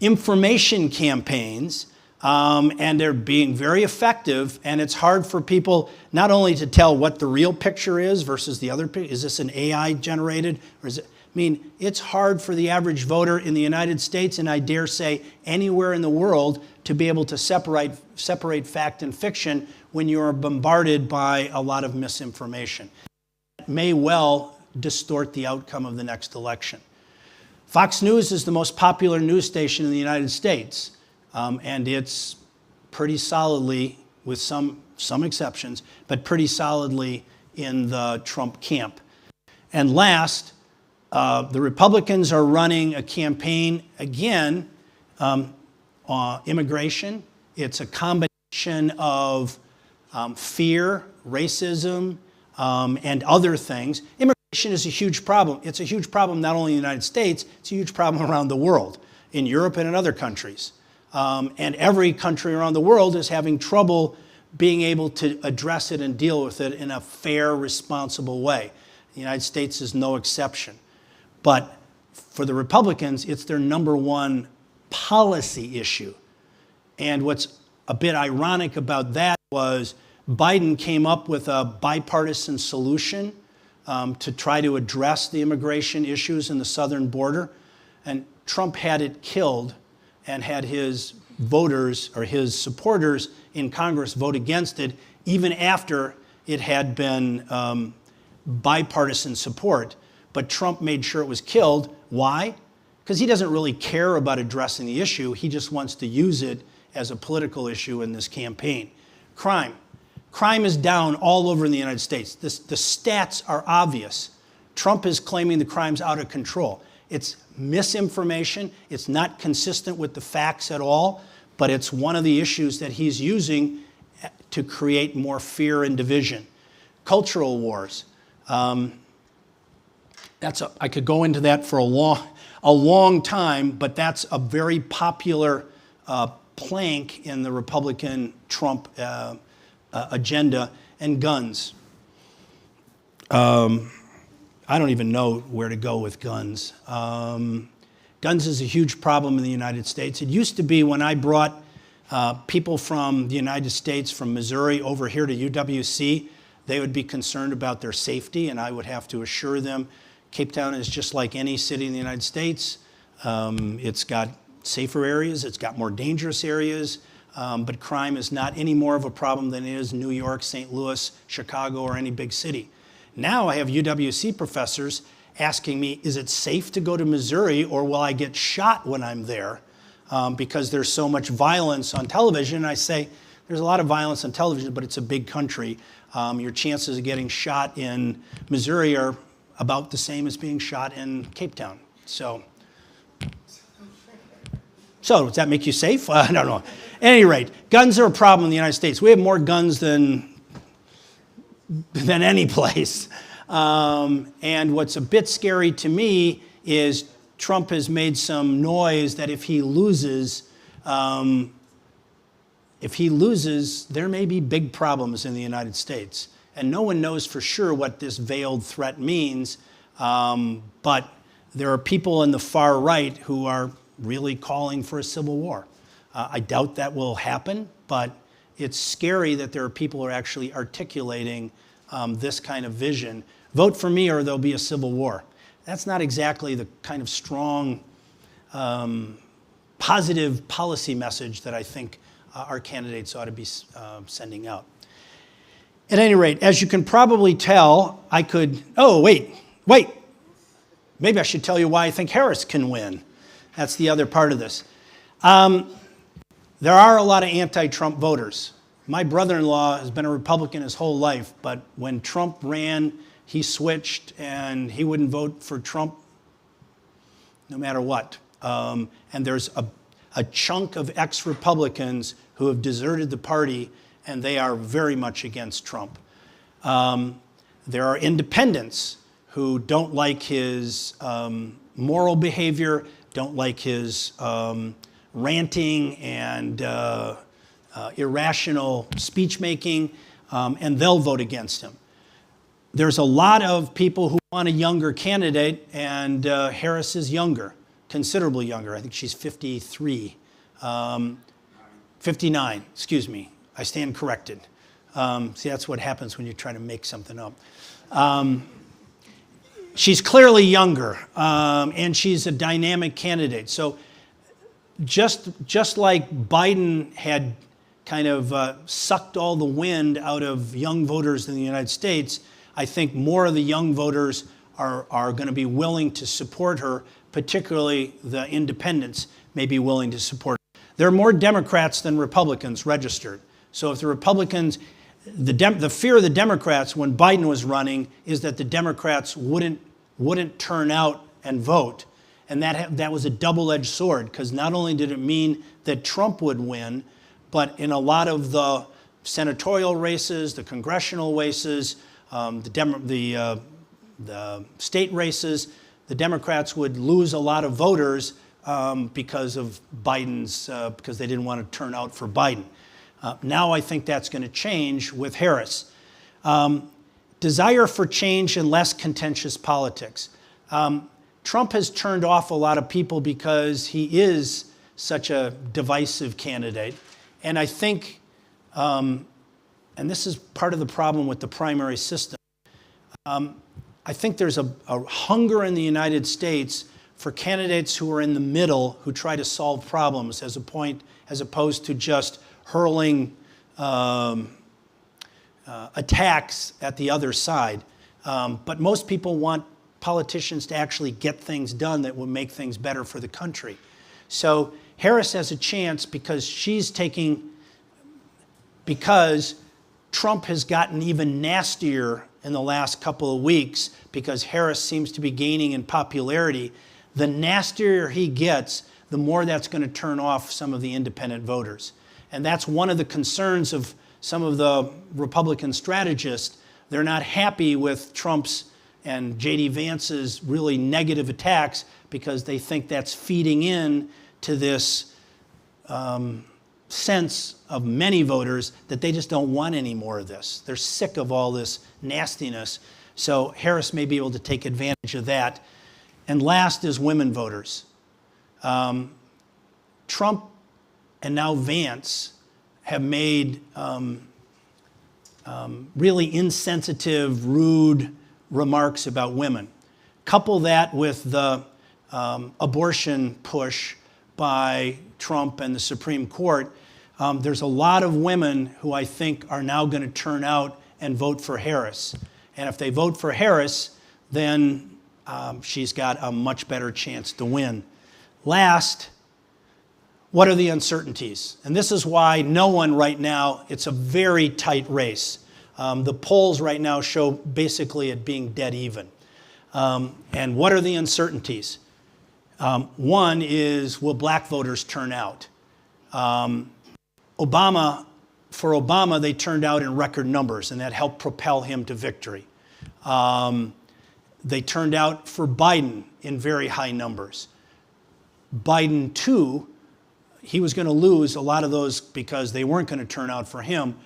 information campaigns, and they're being very effective, and it's hard for people not only to tell what the real picture is versus the other picture. Is this an AI generated, or is it? I mean, it's hard for the average voter in the United States, and I dare say anywhere in the world, to be able to separate fact and fiction when you are bombarded by a lot of misinformation. It may well distort the outcome of the next election. Fox News is the most popular news station in the United States, and it's pretty solidly, with some exceptions, but pretty solidly in the Trump camp. And last, the Republicans are running a campaign, again, on immigration. It's a combination of fear, racism, and other things. Immigration is a huge problem. It's a huge problem not only in the United States, it's a huge problem around the world, in Europe and in other countries. And every country around the world is having trouble being able to address it and deal with it in a fair, responsible way. The United States is no exception. But for the Republicans, it's their number one policy issue. And what's a bit ironic about that was Biden came up with a bipartisan solution to try to address the immigration issues in the southern border. And Trump had it killed and had his voters or his supporters in Congress vote against it, even after it had been bipartisan support. But Trump made sure it was killed. Why? Because he doesn't really care about addressing the issue. He just wants to use it as a political issue in this campaign. Crime. Crime is down all over in the United States. The stats are obvious. Trump is claiming the crime's out of control. It's misinformation. It's not consistent with the facts at all, but it's one of the issues that he's using to create more fear and division. Cultural wars. I could go into that for a long time, but that's a very popular plank in the Republican Trump agenda. And guns. I don't even know where to go with guns. Guns is a huge problem in the United States. It used to be when I brought people from the United States, from Missouri over here to UWC, they would be concerned about their safety, and I would have to assure them Cape Town is just like any city in the United States. It's got safer areas, it's got more dangerous areas, but crime is not any more of a problem than it is New York, St. Louis, Chicago, or any big city. Now I have UWC professors asking me, is it safe to go to Missouri or will I get shot when I'm there because there's so much violence on television? And I say, there's a lot of violence on television, but it's a big country. Your chances of getting shot in Missouri are about the same as being shot in Cape Town. So does that make you safe? I don't know. At any rate, guns are a problem in the United States. We have more guns than any place. And what's a bit scary to me is Trump has made some noise that if he loses, there may be big problems in the United States. And no one knows for sure what this veiled threat means, but there are people in the far right who are really calling for a civil war. I doubt that will happen, but it's scary that there are people who are actually articulating this kind of vision. Vote for me or there'll be a civil war. That's not exactly the kind of strong, positive policy message that I think our candidates ought to be sending out. At any rate, as you can probably tell, I could, wait. Maybe I should tell you why I think Harris can win. That's the other part of this. There are a lot of anti-Trump voters. My brother-in-law has been a Republican his whole life, but when Trump ran, he switched and he wouldn't vote for Trump no matter what. And there's a chunk of ex-Republicans who have deserted the party, and they are very much against Trump. There are independents who don't like his moral behavior, don't like his ranting and irrational speech-making, and they'll vote against him. There's a lot of people who want a younger candidate, and Harris is younger, considerably younger. I think she's 53. 59, excuse me. I stand corrected. See, that's what happens when you try to make something up. She's clearly younger, and she's a dynamic candidate. So just like Biden had kind of sucked all the wind out of young voters in the United States, I think more of the young voters are going to be willing to support her, particularly the independents may be willing to support her. There are more Democrats than Republicans registered. So if the Republicans, the fear of the Democrats when Biden was running is that the Democrats wouldn't turn out and vote. And that was a double-edged sword, because not only did it mean that Trump would win, but in a lot of the senatorial races, the congressional races, the state races, the Democrats would lose a lot of voters because of because they didn't want to turn out for Biden. Now I think that's going to change with Harris. Desire for change and less contentious politics. Trump has turned off a lot of people because he is such a divisive candidate. And I think and this is part of the problem with the primary system, I think there's a hunger in the United States for candidates who are in the middle, who try to solve problems as opposed to just hurling attacks at the other side. But most people want politicians to actually get things done that will make things better for the country. So Harris has a chance because because Trump has gotten even nastier in the last couple of weeks because Harris seems to be gaining in popularity. The nastier he gets, the more that's going to turn off some of the independent voters. And that's one of the concerns of some of the Republican strategists. They're not happy with Trump's and J.D. Vance's really negative attacks because they think that's feeding in to this sense of many voters that they just don't want any more of this. They're sick of all this nastiness. So Harris may be able to take advantage of that. And last is women voters. Trump and now Vance have made really insensitive, rude remarks about women. Couple that with the abortion push by Trump and the Supreme Court, there's a lot of women who I think are now going to turn out and vote for Harris. And if they vote for Harris, then she's got a much better chance to win. Last, what are the uncertainties? And this is why no one right now, it's a very tight race. The polls right now show basically it being dead even. And what are the uncertainties? One is, will black voters turn out? For Obama, they turned out in record numbers, and that helped propel him to victory. They turned out for Biden in very high numbers. Biden, too, he was going to lose a lot of those because they weren't going to turn out for him.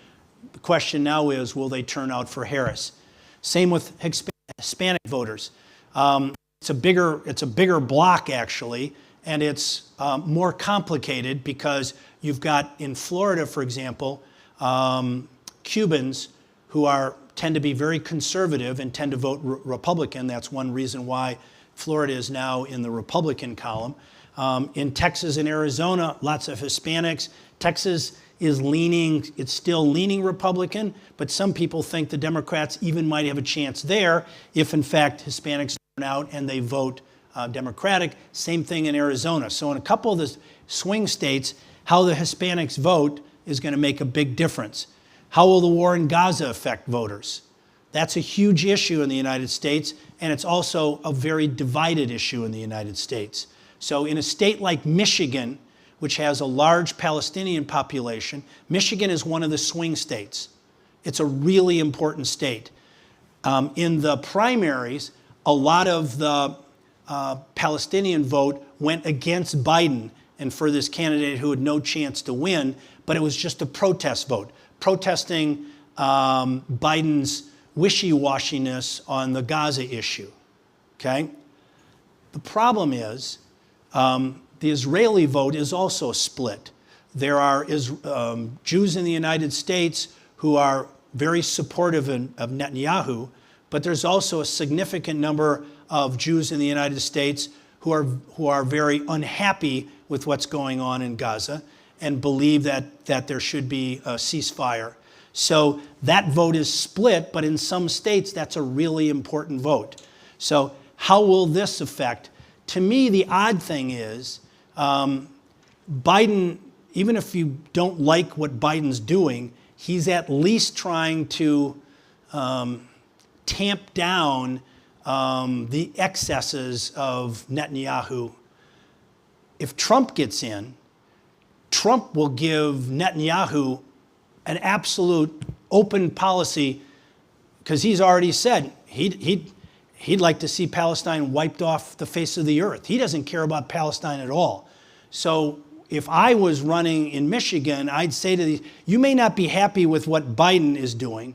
The question now is, will they turn out for Harris? Same with Hispanic voters. It's a bigger block, actually, and it's more complicated because you've got, in Florida, for example, Cubans who tend to be very conservative and tend to vote Republican. That's one reason why Florida is now in the Republican column. In Texas and Arizona, lots of Hispanics. Texas is it's still leaning Republican, but some people think the Democrats even might have a chance there if, in fact, Hispanics turn out and they vote Democratic. Same thing in Arizona. So in a couple of the swing states, how the Hispanics vote is going to make a big difference. How will the war in Gaza affect voters? That's a huge issue in the United States, and it's also a very divided issue in the United States. So in a state like Michigan, which has a large Palestinian population, Michigan is one of the swing states. It's a really important state. In the primaries, a lot of the Palestinian vote went against Biden and for this candidate who had no chance to win, but it was just a protest vote, protesting Biden's wishy-washiness on the Gaza issue, okay? The problem is the Israeli vote is also split. There are Jews in the United States who are very supportive of Netanyahu, but there's also a significant number of Jews in the United States who are very unhappy with what's going on in Gaza and believe that there should be a ceasefire. So that vote is split, but in some states, that's a really important vote. So how will this affect? To me, the odd thing is Biden, even if you don't like what Biden's doing, he's at least trying to tamp down the excesses of Netanyahu. If Trump gets in, Trump will give Netanyahu an absolute open policy because he's already said he'd like to see Palestine wiped off the face of the earth. He doesn't care about Palestine at all. So if I was running in Michigan, I'd say to these, you may not be happy with what Biden is doing,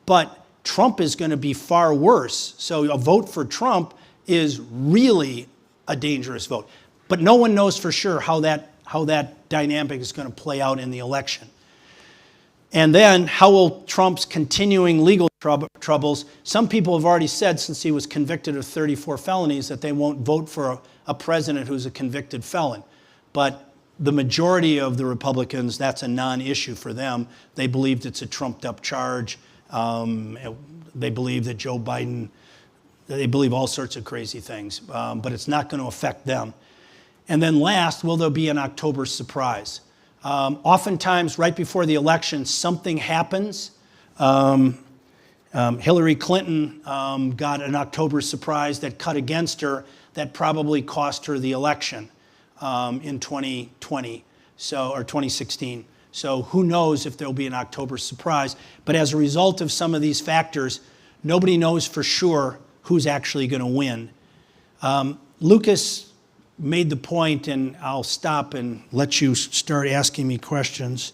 but Trump is going to be far worse. So a vote for Trump is really a dangerous vote. But no one knows for sure how that dynamic is going to play out in the election. And then, how will Trump's continuing legal troubles, some people have already said, since he was convicted of 34 felonies, that they won't vote for a president who's a convicted felon. But the majority of the Republicans, that's a non-issue for them. They believe it's a trumped-up charge. They believe that Joe Biden, they believe all sorts of crazy things, but it's not going to affect them. And then last, will there be an October surprise? Oftentimes, right before the election, something happens. Hillary Clinton got an October surprise that cut against her that probably cost her the election in 2020, or 2016. So who knows if there'll be an October surprise. But as a result of some of these factors, nobody knows for sure who's actually going to win. Lucas made the point, and I'll stop and let you start asking me questions.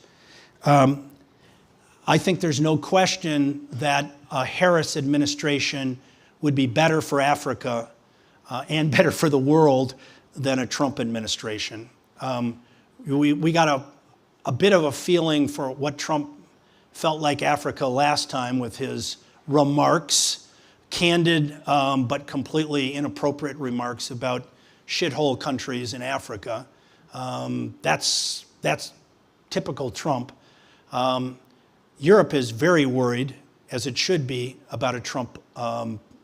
I think there's no question that a Harris administration would be better for Africa and better for the world than a Trump administration. We got a bit of a feeling for what Trump felt like Africa last time with his remarks, candid but completely inappropriate remarks about shithole countries in Africa. That's typical Trump. Europe is very worried, as it should be, about a Trump,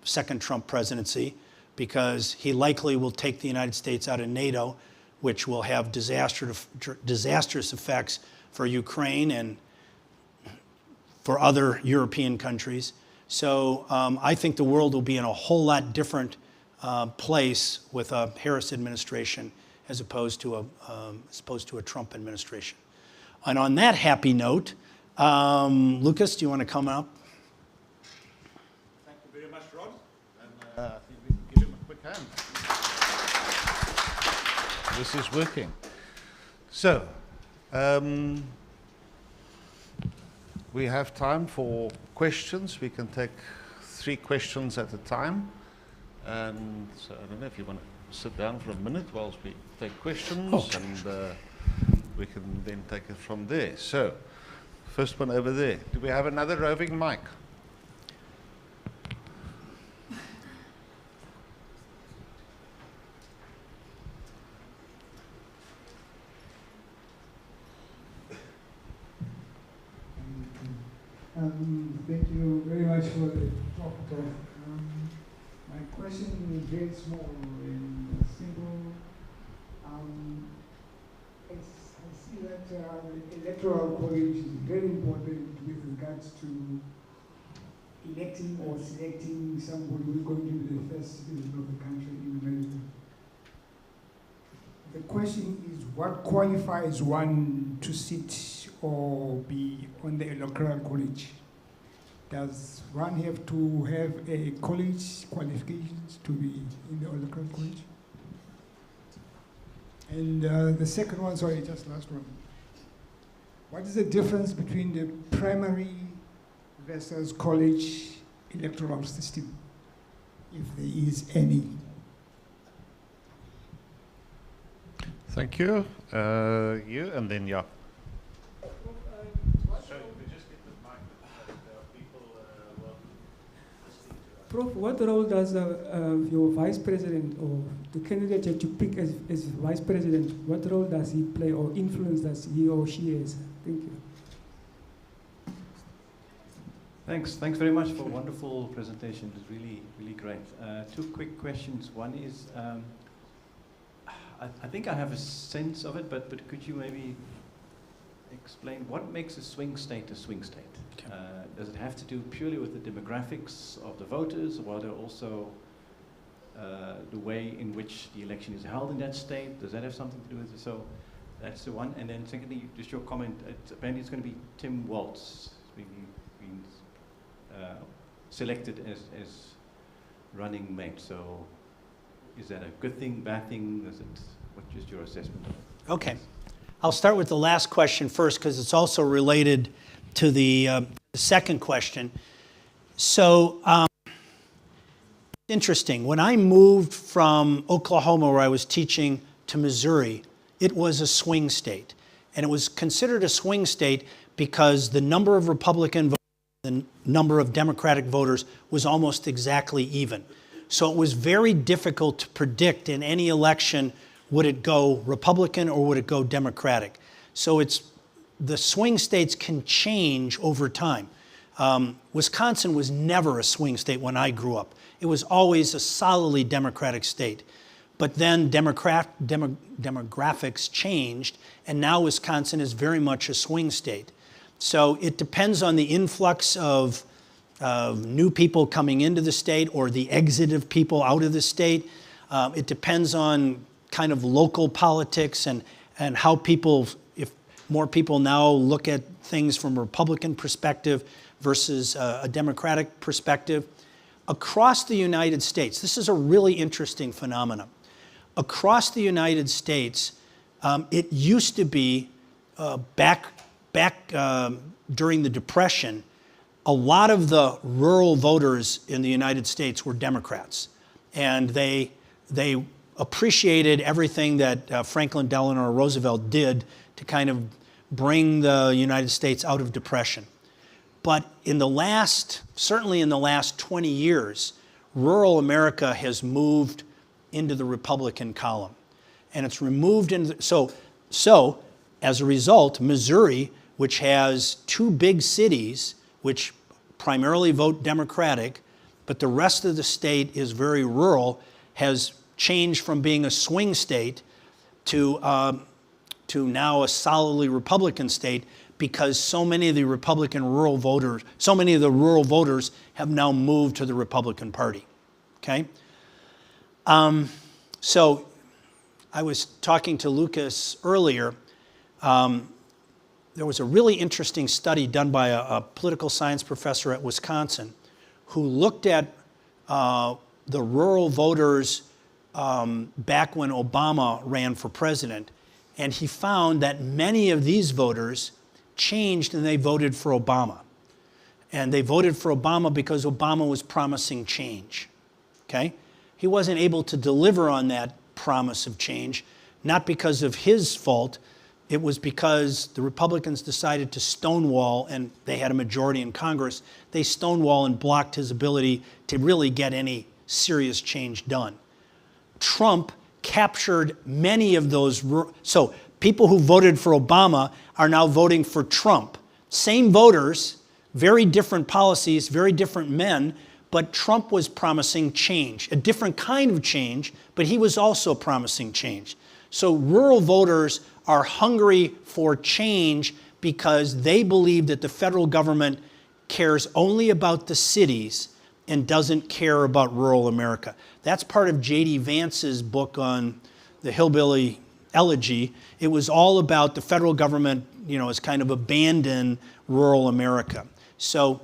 second Trump presidency, because he likely will take the United States out of NATO, which will have disastrous effects for Ukraine and for other European countries. So I think the world will be in a whole lot different place with a Harris administration as opposed to a Trump administration. And on that happy note, Lucas, do you want to come up? Thank you very much, Rod. And I think we can give him a quick hand. This is working. So, we have time for questions. We can take 3 questions at a time. And so I don't know if you want to sit down for a minute whilst we take questions, okay. And we can then take it from there. So, first one over there. Do we have another roving mic? Thank you very much for the talk. My question is very small and simple. I see that the electoral college is very important with regards to electing or selecting somebody who's going to be the first citizen of the country in America. The question is, what qualifies one to sit or be on the electoral college? Does one have to have a college qualifications to be in the electoral college? And the second one, sorry, just last one. What is the difference between the primary versus college electoral system, if there is any? Thank you. You and then yeah. Prof, what role does your vice president or the candidate that you pick as vice president, what role does he play or influence does he or she has? Thank you. Thanks very much for a wonderful presentation. It was really, really great. 2 quick questions. One is, I think I have a sense of it, but could you maybe explain what makes a swing state a swing state? Okay. Does it have to do purely with the demographics of the voters, or are there also the way in which the election is held in that state? Does that have something to do with it? So that's the one. And then secondly, just your comment, apparently it's going to be Tim Walz being selected as running mate. So is that a good thing, bad thing? What's just your assessment of it? Okay. I'll start with the last question first because it's also related to the second question. So interesting. When I moved from Oklahoma, where I was teaching, to Missouri, it was a swing state. And it was considered a swing state because the number of Republican voters, the number of Democratic voters was almost exactly even. So it was very difficult to predict in any election, would it go Republican or would it go Democratic? So the swing states can change over time. Wisconsin was never a swing state when I grew up. It was always a solidly Democratic state. But then demographics changed, and now Wisconsin is very much a swing state. So it depends on the influx of new people coming into the state or the exit of people out of the state. It depends on kind of local politics and how people, if more people now look at things from a Republican perspective versus a Democratic perspective. Across the United States, this is a really interesting phenomenon. Across the United States, it used to be back during the Depression, a lot of the rural voters in the United States were Democrats. And they appreciated everything that Franklin Delano Roosevelt did to kind of bring the United States out of depression. But certainly in the last 20 years, rural America has moved into the Republican column. And it's removed into, so as a result, Missouri, which has two big cities, which primarily vote Democratic, but the rest of the state is very rural, has changed from being a swing state to now a solidly Republican state, because so many of the rural voters have now moved to the Republican Party. Okay? So I was talking to Lucas earlier. There was a really interesting study done by a political science professor at Wisconsin who looked at the rural voters back when Obama ran for president. And he found that many of these voters changed and they voted for Obama. And they voted for Obama because Obama was promising change. Okay? He wasn't able to deliver on that promise of change, not because of his fault. It was because the Republicans decided to stonewall, and they had a majority in Congress. They stonewall and blocked his ability to really get any serious change done. Trump captured many of those. So people who voted for Obama are now voting for Trump. Same voters, very different policies, very different men, but Trump was promising change, a different kind of change, but he was also promising change. So rural voters are hungry for change because they believe that the federal government cares only about the cities and doesn't care about rural America. That's part of J.D. Vance's book on the Hillbilly Elegy. It was all about the federal government, has kind of abandoned rural America. So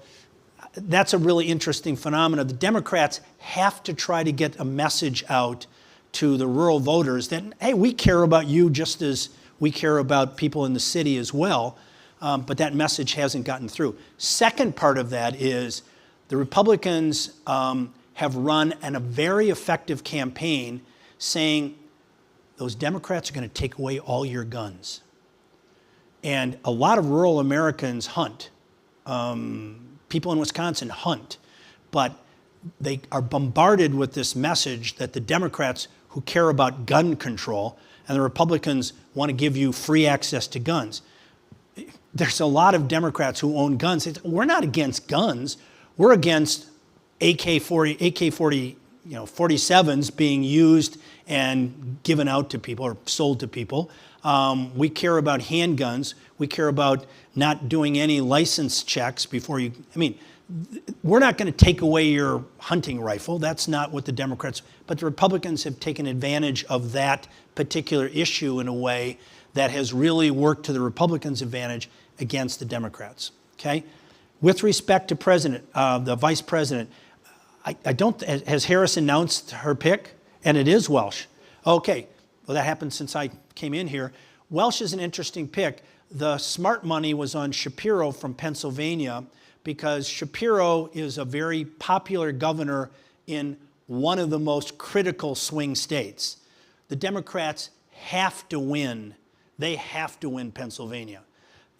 that's a really interesting phenomenon. The Democrats have to try to get a message out to the rural voters that, hey, we care about you just as we care about people in the city as well, but that message hasn't gotten through. Second part of that is the Republicans have run a very effective campaign saying those Democrats are going to take away all your guns. And a lot of rural Americans hunt. People in Wisconsin hunt, but they are bombarded with this message that the Democrats who care about gun control and the Republicans want to give you free access to guns. There's a lot of Democrats who own guns. We're not against guns. We're against AK-47s being used and given out to people or sold to people. We care about handguns. We care about not doing any license checks before you, we're not going to take away your hunting rifle. That's not what the Democrats, but the Republicans have taken advantage of that particular issue in a way that has really worked to the Republicans' advantage against the Democrats, okay? With respect to the vice president, has Harris announced her pick? And it is Welsh. Okay, well that happened since I came in here. Welsh is an interesting pick. The smart money was on Shapiro from Pennsylvania because Shapiro is a very popular governor in one of the most critical swing states. The Democrats have to win They have to win Pennsylvania.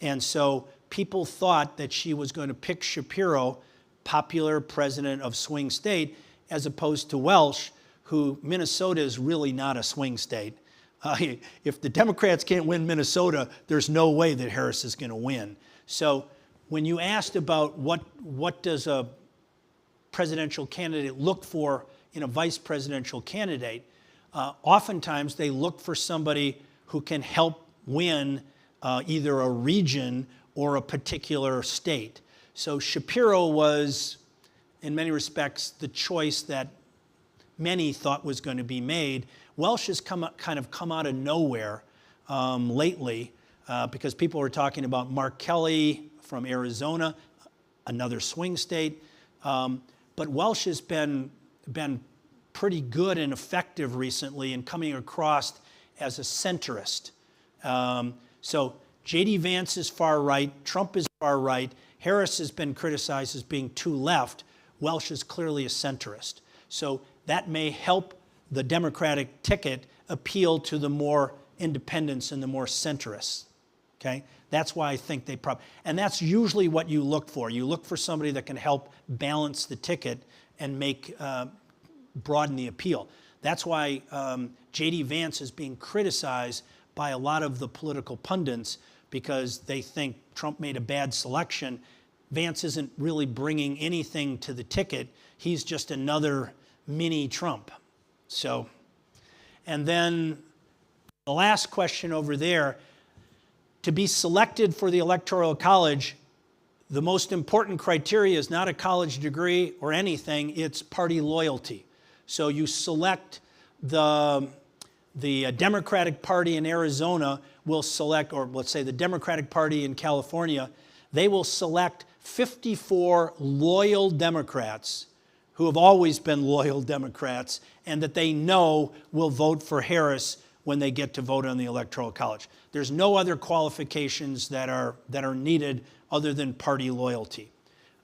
And so people thought that she was going to pick Shapiro, popular president of swing state, as opposed to Welsh, who Minnesota is really not a swing state. If the Democrats can't win Minnesota, there's no way that Harris is going to win. So when you asked about what does a presidential candidate look for in a vice presidential candidate, oftentimes they look for somebody who can help win either a region or a particular state. So Shapiro was, in many respects, the choice that many thought was going to be made. Welsh has kind of come out of nowhere lately because people were talking about Mark Kelly from Arizona, another swing state. But Welsh has been pretty good and effective recently in coming across as a centrist. So J.D. Vance is far right, Trump is far right, Harris has been criticized as being too left. Welsh is clearly a centrist. So that may help the Democratic ticket appeal to the more independents and the more centrists. Okay? That's why I think they probably, and that's usually what you look for. You look for somebody that can help balance the ticket and make, broaden the appeal. That's why J.D. Vance is being criticized by a lot of the political pundits because they think Trump made a bad selection. Vance isn't really bringing anything to the ticket. He's just another mini Trump. So, and then the last question over there, to be selected for the Electoral College, the most important criteria is not a college degree or anything, it's party loyalty. So you select the Democratic Party in Arizona will select, or let's say the Democratic Party in California, they will select 54 loyal Democrats who have always been loyal Democrats and that they know will vote for Harris when they get to vote on the Electoral College. There's no other qualifications that are needed other than party loyalty.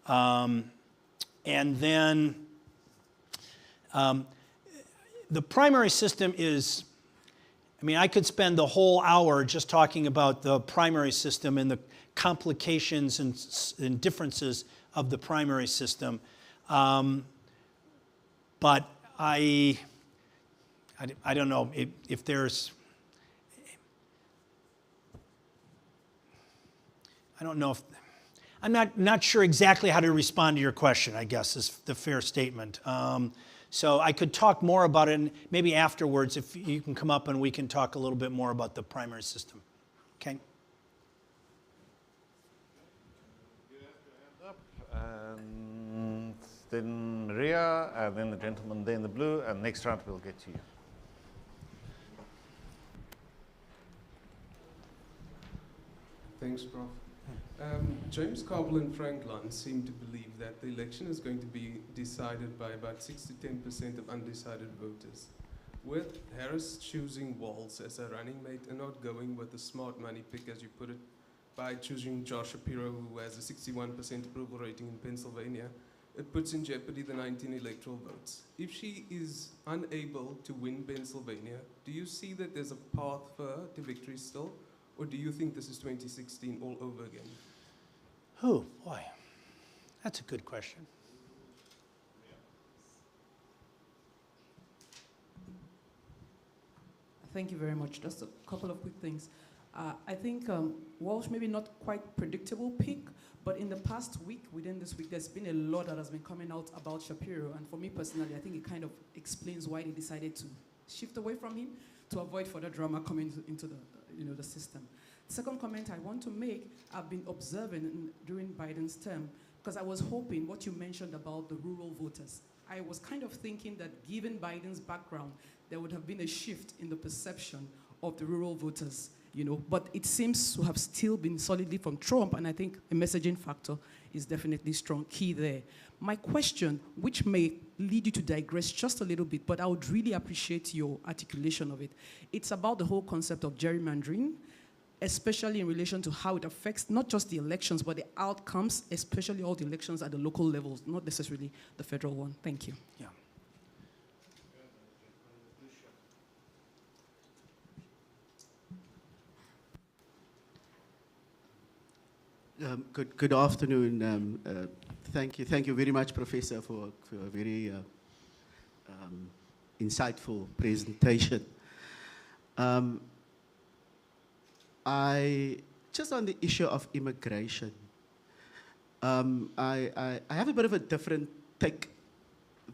And then the primary system is, I mean, I could spend the whole hour just talking about the primary system and the complications and differences of the primary system. But I don't know if there's, I don't know if, I'm not sure exactly how to respond to your question, I guess, is the fair statement. So I could talk more about it, and maybe afterwards, if you can come up and we can talk a little bit more about the primary system. Okay? You have your hand up, and then Maria, and then the gentleman there in the blue, and next round we'll get to you. Thanks, Prof. James Carville and Frank Lunn seem to believe that the election is going to be decided by about 6 to 10% of undecided voters. With Harris choosing Walz as a running mate and not going with the smart money pick, as you put it, by choosing Josh Shapiro, who has a 61% approval rating in Pennsylvania, it puts in jeopardy the 19 electoral votes. If she is unable to win Pennsylvania, do you see that there's a path for her to victory still? Or do you think this is 2016 all over again? Oh, boy. That's a good question. Thank you very much. Just a couple of quick things. I think Walsh maybe not quite predictable pick, but in the past week, within this week, there's been a lot that has been coming out about Shapiro. And for me personally, I think it kind of explains why they decided to shift away from him to avoid further drama coming into the system. Second comment I want to make, I've been observing during Biden's term, because I was hoping what you mentioned about the rural voters. I was kind of thinking that given Biden's background, there would have been a shift in the perception of the rural voters, but it seems to have still been solidly from Trump, and I think a messaging factor is definitely strong key there. My question, which may lead you to digress just a little bit, but I would really appreciate your articulation of it. It's about the whole concept of gerrymandering, especially in relation to how it affects not just the elections, but the outcomes, especially all the elections at the local levels, not necessarily the federal one. Thank you. Yeah. Good afternoon. Thank you very much, Professor, for a very insightful presentation. Just on the issue of immigration, I have a bit of a different take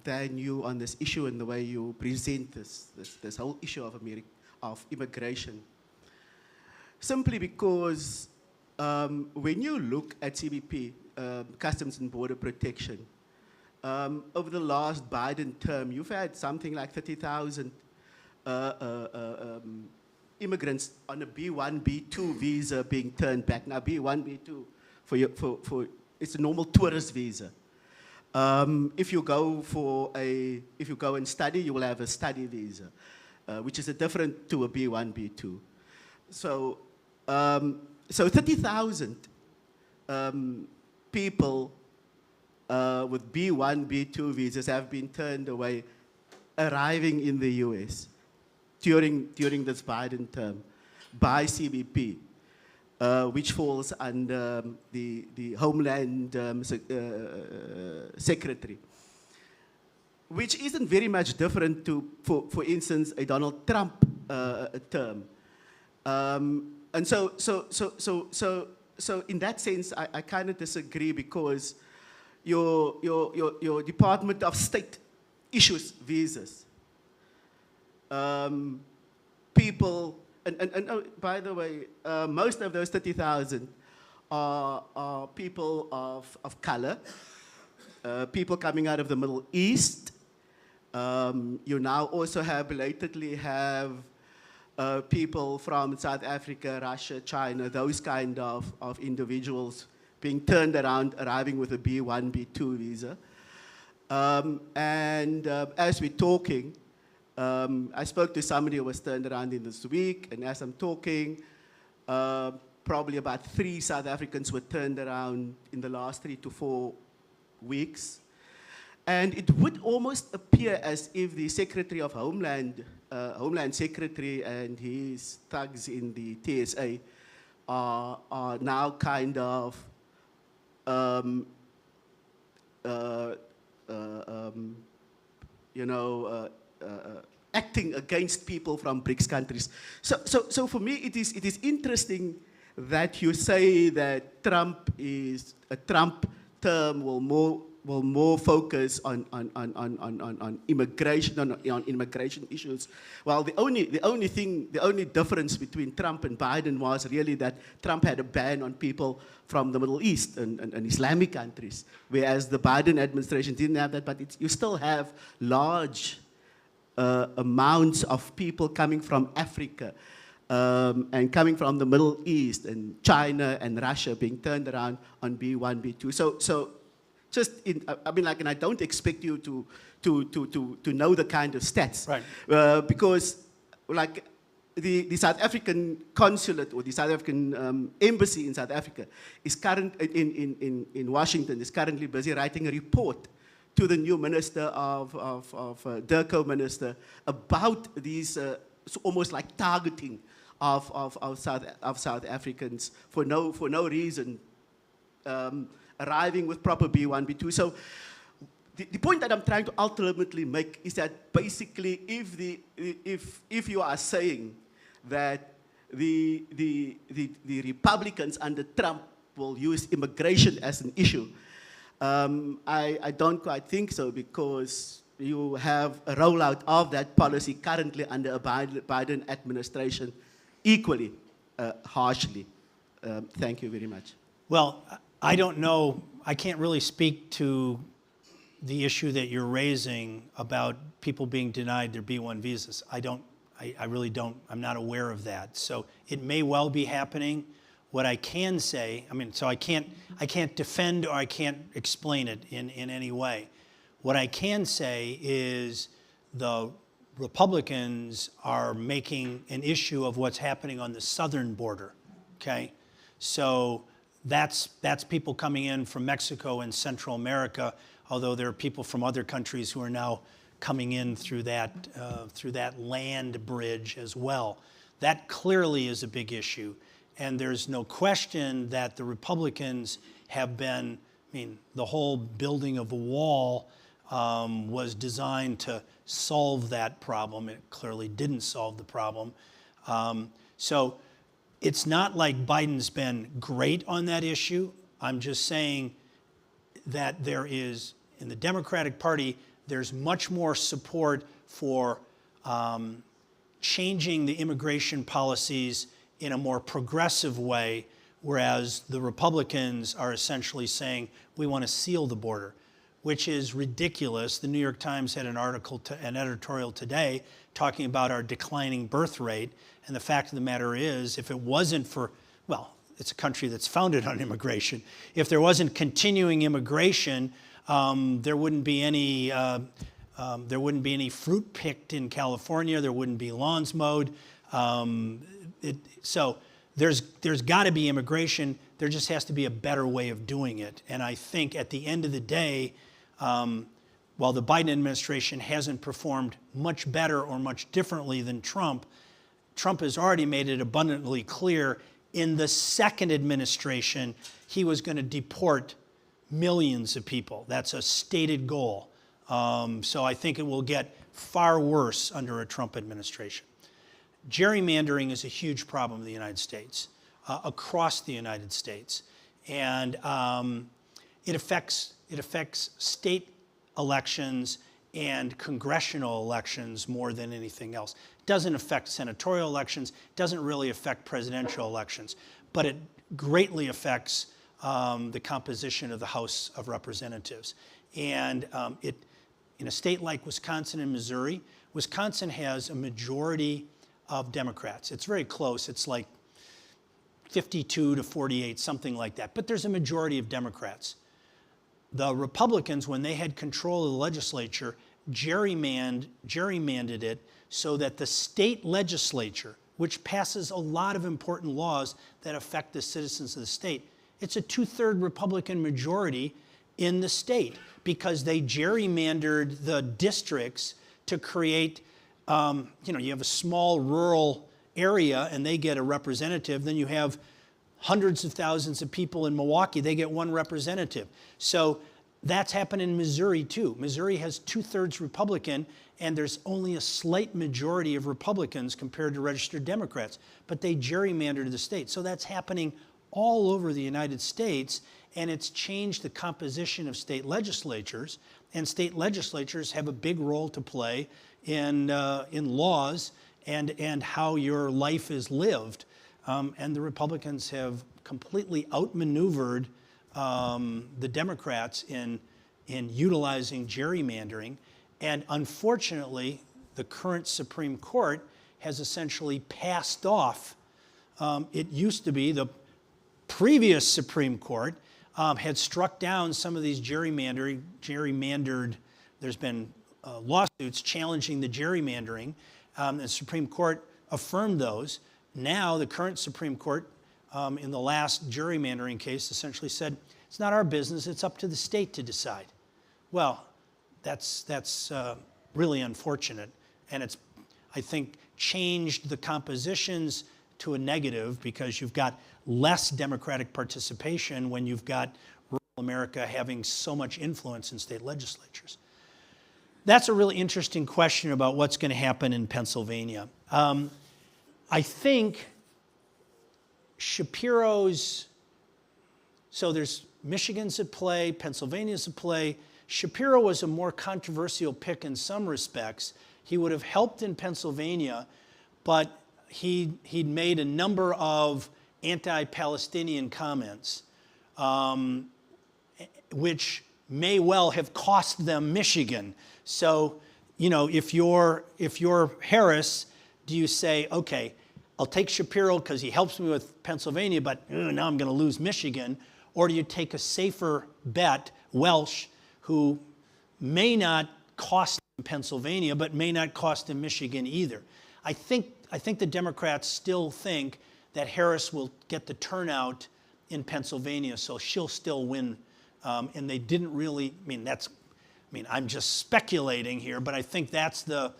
than you on this issue and the way you present this whole issue of immigration. Simply because when you look at CBP, Customs and Border Protection, over the last Biden term, you've had something like 30,000 immigrants on a B1, B2 visa being turned back. Now, B1, B2 it's a normal tourist visa. If you go and study, you will have a study visa, which is different to a B1, B2. So 30,000 people with B1, B2 visas have been turned away, arriving in the US during this Biden term by CBP, which falls under the Homeland Secretary, which isn't very much different to, for instance, a Donald Trump term. And so in that sense, I kind of disagree, because your Department of State issues visas. People, and by the way, most of those 30,000 are people of color, people coming out of the Middle East. You now also belatedly have people from South Africa, Russia, China, those kind of individuals being turned around, arriving with a B1, B2 visa. As we're talking, I spoke to somebody who was turned around in this week, and as I'm talking, probably about 3 South Africans were turned around in the last 3 to 4 weeks. And it would almost appear as if the Secretary of Homeland Secretary and his thugs in the TSA are now kind of acting against people from BRICS countries. So for me, it is interesting that you say that Trump term will more focus on immigration, on immigration issues. Well, the only difference between Trump and Biden was really that Trump had a ban on people from the Middle East and Islamic countries, whereas the Biden administration didn't have that, but you still have large amounts of people coming from Africa and coming from the Middle East and China and Russia being turned around on B1, B2. So and I don't expect you to know the kind of stats, right? Because like the South African consulate or the South African embassy in South Africa is in Washington is currently busy writing a report to the new minister of DIRCO minister about these almost like targeting of South Africans for no reason. Arriving with proper B1, B2. So the point that I'm trying to ultimately make is that basically if you are saying that the Republicans under Trump will use immigration as an issue, I don't quite think so, because you have a rollout of that policy currently under a Biden administration equally harshly. Thank you very much. Well, I don't know, I can't really speak to the issue that you're raising about people being denied their B1 visas. I really don't, I'm not aware of that. So it may well be happening. What I can say, so I can't defend or I can't explain it in any way. What I can say is the Republicans are making an issue of what's happening on the southern border, okay? So that's people coming in from Mexico and Central America, although there are people from other countries who are now coming in through that land bridge as well. That clearly is a big issue. And there's no question that the Republicans have been, I mean, the whole building of the wall was designed to solve that problem. It clearly didn't solve the problem. So it's not like Biden's been great on that issue. I'm just saying that there is, in the Democratic Party, there's much more support for changing the immigration policies in a more progressive way, whereas the Republicans are essentially saying, we want to seal the border, which is ridiculous. The New York Times had an article, an editorial today, talking about our declining birth rate. And the fact of the matter is, if it wasn't for, well, it's a country that's founded on immigration. If there wasn't continuing immigration, there wouldn't be any fruit picked in California. There wouldn't be lawns mowed. So there's got to be immigration. There just has to be a better way of doing it. And I think at the end of the day, while the Biden administration hasn't performed much better or much differently than Trump, Trump has already made it abundantly clear in the second administration he was going to deport millions of people. That's a stated goal. So I think it will get far worse under a Trump administration. Gerrymandering is a huge problem in the United States, across the United States. And it affects state elections and congressional elections more than anything else. It doesn't affect senatorial elections, it doesn't really affect presidential elections, but it greatly affects the composition of the House of Representatives. And in a state like Wisconsin and Missouri, Wisconsin has a majority of Democrats. It's very close. It's like 52 to 48, something like that. But there's a majority of Democrats. The Republicans, when they had control of the legislature, gerrymandered it so that the state legislature, which passes a lot of important laws that affect the citizens of the state, it's a 2/3 Republican majority in the state because they gerrymandered the districts to create, you have a small rural area and they get a representative, then you have hundreds of thousands of people in Milwaukee, they get one representative. So that's happened in Missouri too. Missouri has 2/3 Republican and there's only a slight majority of Republicans compared to registered Democrats, but they gerrymandered the state. So that's happening all over the United States, and it's changed the composition of state legislatures, and state legislatures have a big role to play in laws and how your life is lived. And the Republicans have completely outmaneuvered the Democrats in utilizing gerrymandering. And unfortunately, the current Supreme Court has essentially passed off. It used to be the previous Supreme Court had struck down some of these gerrymandered, there's been lawsuits challenging the gerrymandering. The Supreme Court affirmed those. Now the current Supreme Court in the last gerrymandering case essentially said, it's not our business, it's up to the state to decide. Well, that's really unfortunate. And it's, I think, changed the compositions to a negative because you've got less democratic participation when you've got rural America having so much influence in state legislatures. That's a really interesting question about what's going to happen in Pennsylvania. I think Shapiro's, so there's Michigan's at play, Pennsylvania's at play. Shapiro was a more controversial pick in some respects. He would have helped in Pennsylvania, but he'd made a number of anti-Palestinian comments, which may well have cost them Michigan. So, if you're Harris, do you say, okay, I'll take Shapiro because he helps me with Pennsylvania, but now I'm going to lose Michigan? Or do you take a safer bet, Welsh, who may not cost him Pennsylvania, but may not cost him Michigan either? I think the Democrats still think that Harris will get the turnout in Pennsylvania, so she'll still win. And they didn't really, I'm just speculating here, but I think that's the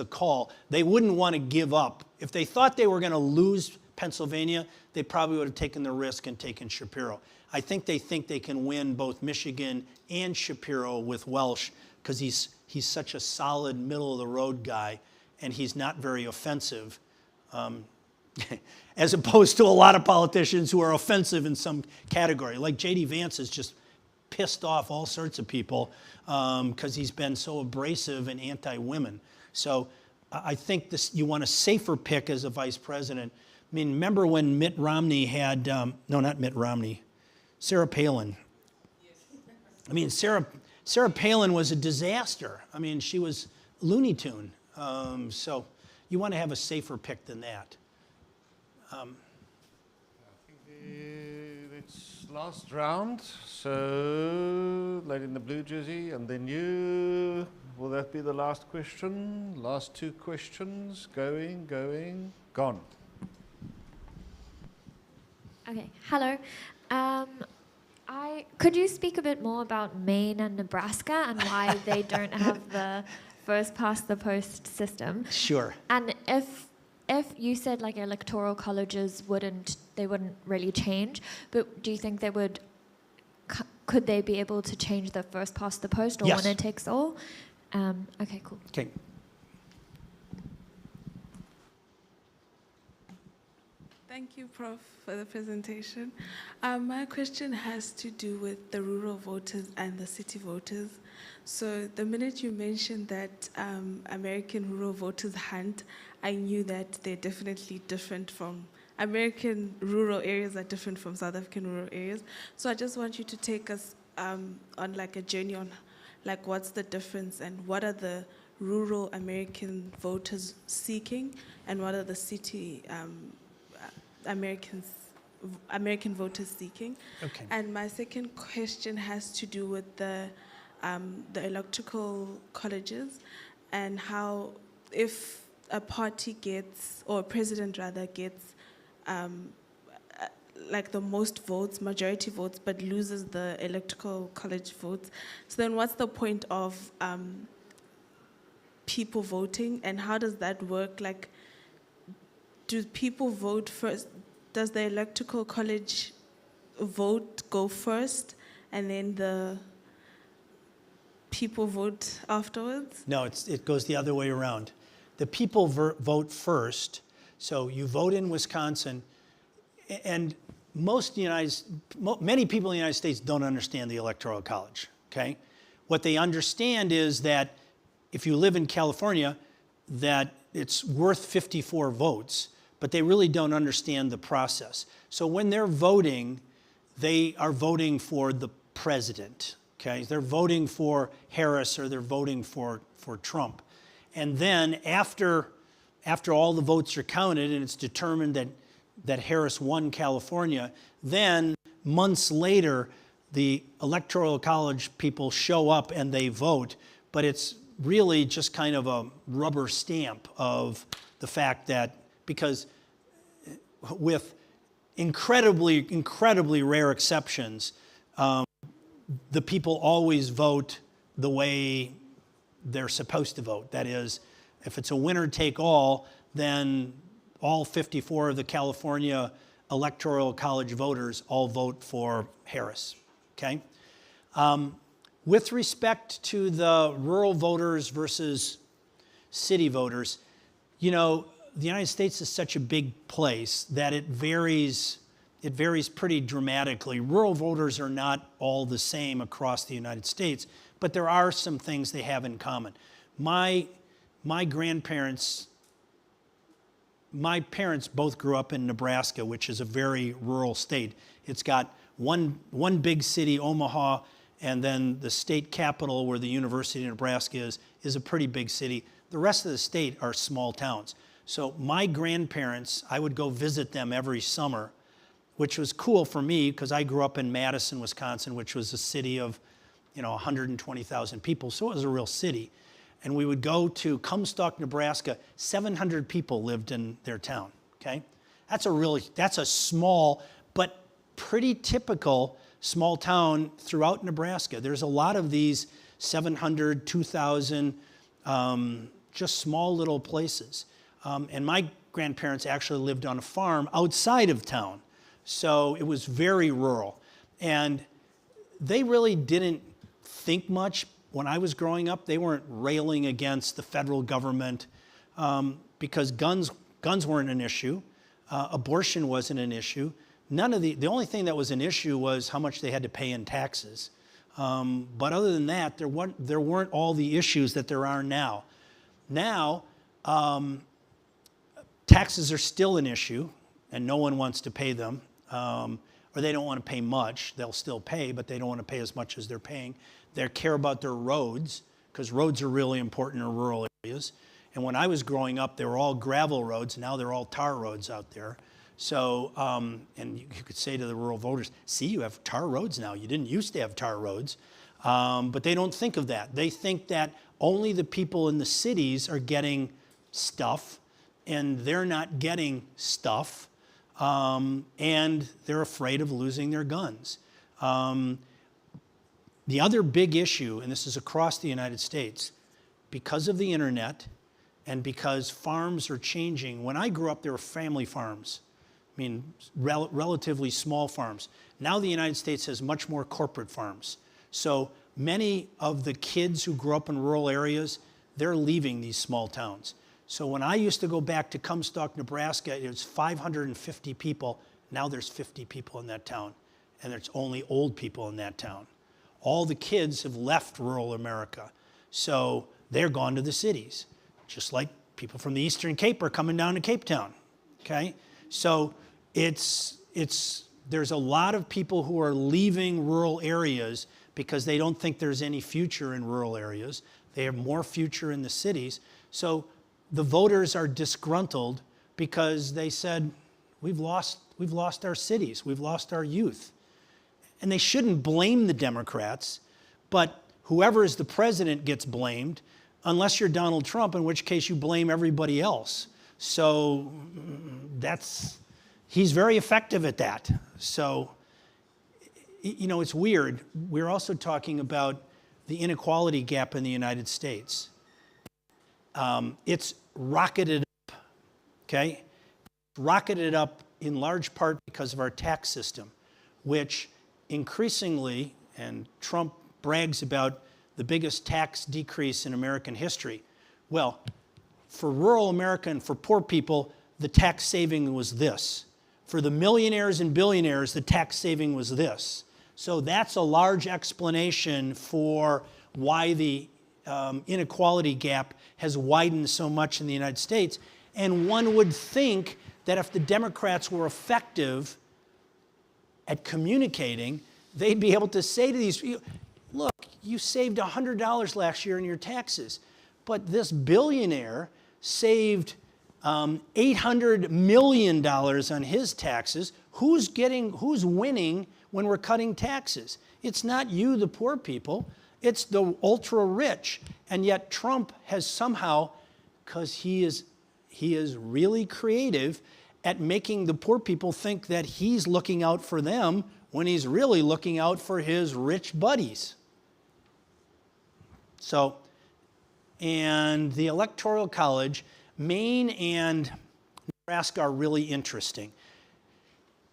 call. They wouldn't want to give up. If they thought they were going to lose Pennsylvania, they probably would have taken the risk and taken Shapiro. I think they can win both Michigan and Shapiro with Welsh because he's such a solid middle-of-the-road guy, and he's not very offensive, as opposed to a lot of politicians who are offensive in some category. Like J.D. Vance is just pissed off all sorts of people because he's been so abrasive and anti-women. So I think you want a safer pick as a vice president. I mean, remember when Mitt Romney had, no, not Mitt Romney, Sarah Palin. I mean, Sarah Palin was a disaster. I mean, she was Looney Tune. So you want to have a safer pick than that. I think it's last round. So, lady in the blue jersey, and then you. Will that be the last question? Last two questions. Going, gone. Okay, hello. Could you speak a bit more about Maine and Nebraska and why they don't have the first past the post system? Sure. And if you said like electoral colleges wouldn't really change, but do you think could they be able to change the first past the post or Yes. winner takes all? Okay, cool. Okay. Thank you, Prof, for the presentation. My question has to do with the rural voters and the city voters. So the minute you mentioned that American rural voters hunt, I knew that they're definitely different from American rural areas are different from South African rural areas. So I just want you to take us on like a journey on like what's the difference and what are the rural American voters seeking and what are the city American voters seeking. Okay. And my second question has to do with the electoral colleges and how if a party gets, or a president rather gets like the most votes, majority votes, but loses the electoral college votes, so then what's the point of people voting and how does that work? Like, do people vote first? Does the electoral college vote go first and then the people vote afterwards? No, it goes the other way around. The people vote first. So you vote in Wisconsin, and many people in the United States don't understand the Electoral College, okay? What they understand is that if you live in California, that it's worth 54 votes, but they really don't understand the process. So when they're voting, they are voting for the president, okay? They're voting for Harris or they're voting for Trump. And then after all the votes are counted and it's determined that Harris won California, then months later, the Electoral College people show up and they vote, but it's really just kind of a rubber stamp of the fact that, because with incredibly rare exceptions, the people always vote the way they're supposed to vote. That is, if it's a winner take all, then all 54 of the California Electoral College voters all vote for Harris, okay? With respect to the rural voters versus city voters, you know, the United States is such a big place that it varies pretty dramatically. Rural voters are not all the same across the United States, but there are some things they have in common. My parents both grew up in Nebraska, which is a very rural state. It's got one big city, Omaha, and then the state capital where the University of Nebraska is a pretty big city. The rest of the state are small towns. So my grandparents, I would go visit them every summer, which was cool for me because I grew up in Madison, Wisconsin, which was a city of 120,000 people, so it was a real city. And we would go to Comstock, Nebraska. 700 people lived in their town, okay? That's a small, but pretty typical small town throughout Nebraska. There's a lot of these 700, 2,000, just small little places. And my grandparents actually lived on a farm outside of town. So it was very rural. And they really didn't think much. When I was growing up, they weren't railing against the federal government because guns weren't an issue. Abortion wasn't an issue. The only thing that was an issue was how much they had to pay in taxes. But other than that, there weren't all the issues that there are now. Now, taxes are still an issue, and no one wants to pay them, or they don't want to pay much. They'll still pay, but they don't want to pay as much as they're paying. They care about their roads, because roads are really important in rural areas. And when I was growing up, they were all gravel roads. Now they're all tar roads out there. So, and you could say to the rural voters, see, you have tar roads now. You didn't used to have tar roads. But they don't think of that. They think that only the people in the cities are getting stuff, and they're not getting stuff, and they're afraid of losing their guns. The other big issue, and this is across the United States, because of the internet and because farms are changing. When I grew up, there were family farms. I mean, relatively small farms. Now the United States has much more corporate farms. So many of the kids who grew up in rural areas, they're leaving these small towns. So when I used to go back to Comstock, Nebraska, it was 550 people. Now there's 50 people in that town, and there's only old people in that town. All the kids have left rural America. So they're gone to the cities, just like people from the Eastern Cape are coming down to Cape Town, okay? So there's a lot of people who are leaving rural areas because they don't think there's any future in rural areas. They have more future in the cities. So the voters are disgruntled because they said, we've lost our cities, we've lost our youth. And they shouldn't blame the Democrats, but whoever is the president gets blamed, unless you're Donald Trump, in which case you blame everybody else. So he's very effective at that. So, you know, it's weird. We're also talking about the inequality gap in the United States. It's rocketed up, okay? Rocketed up in large part because of our tax system, which increasingly, and Trump brags about the biggest tax decrease in American history. Well, for rural America and for poor people, the tax saving was this. For the millionaires and billionaires, the tax saving was this. So that's a large explanation for why the inequality gap has widened so much in the United States. And one would think that if the Democrats were effective at communicating, they'd be able to say to these people, look, you saved $100 last year in your taxes, but this billionaire saved $800 million on his taxes. Who's winning when we're cutting taxes? It's not you, the poor people. It's the ultra rich. And yet Trump has somehow, because he is really creative at making the poor people think that he's looking out for them when he's really looking out for his rich buddies. So, and the Electoral College, Maine and Nebraska are really interesting.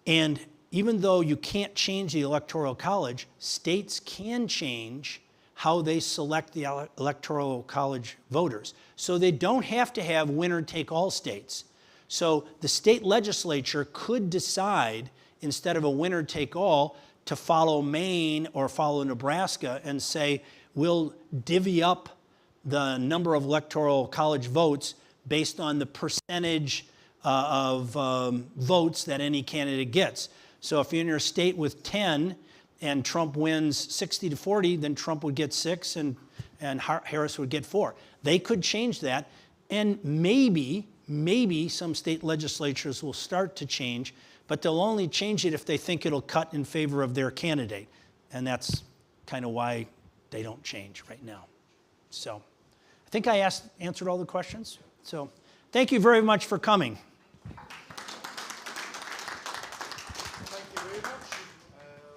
And even though you can't change the Electoral College, states can change how they select the Electoral College voters. So they don't have to have winner-take-all states. So the state legislature could decide, instead of a winner-take-all, to follow Maine or follow Nebraska and say, we'll divvy up the number of Electoral College votes based on the percentage of votes that any candidate gets. So if you're in your state with 10 and Trump wins 60-40, then Trump would get 6 and Harris would get 4. They could change that, and maybe some state legislatures will start to change, but they'll only change it if they think it'll cut in favor of their candidate. And that's kind of why they don't change right now. So I think I answered all the questions. So thank you very much for coming. Thank you very much.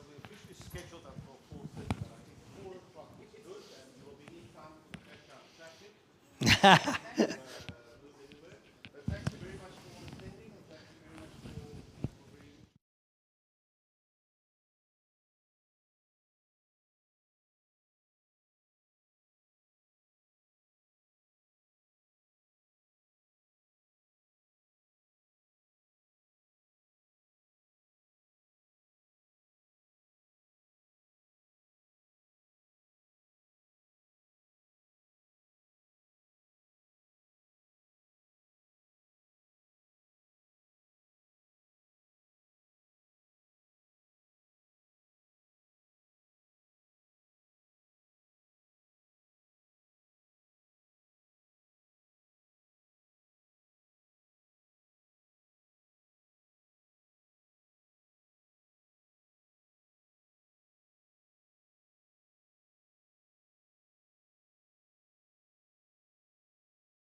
We officially scheduled until 4:30, but I think 4 o'clock is good, and there will be time to catch up traffic.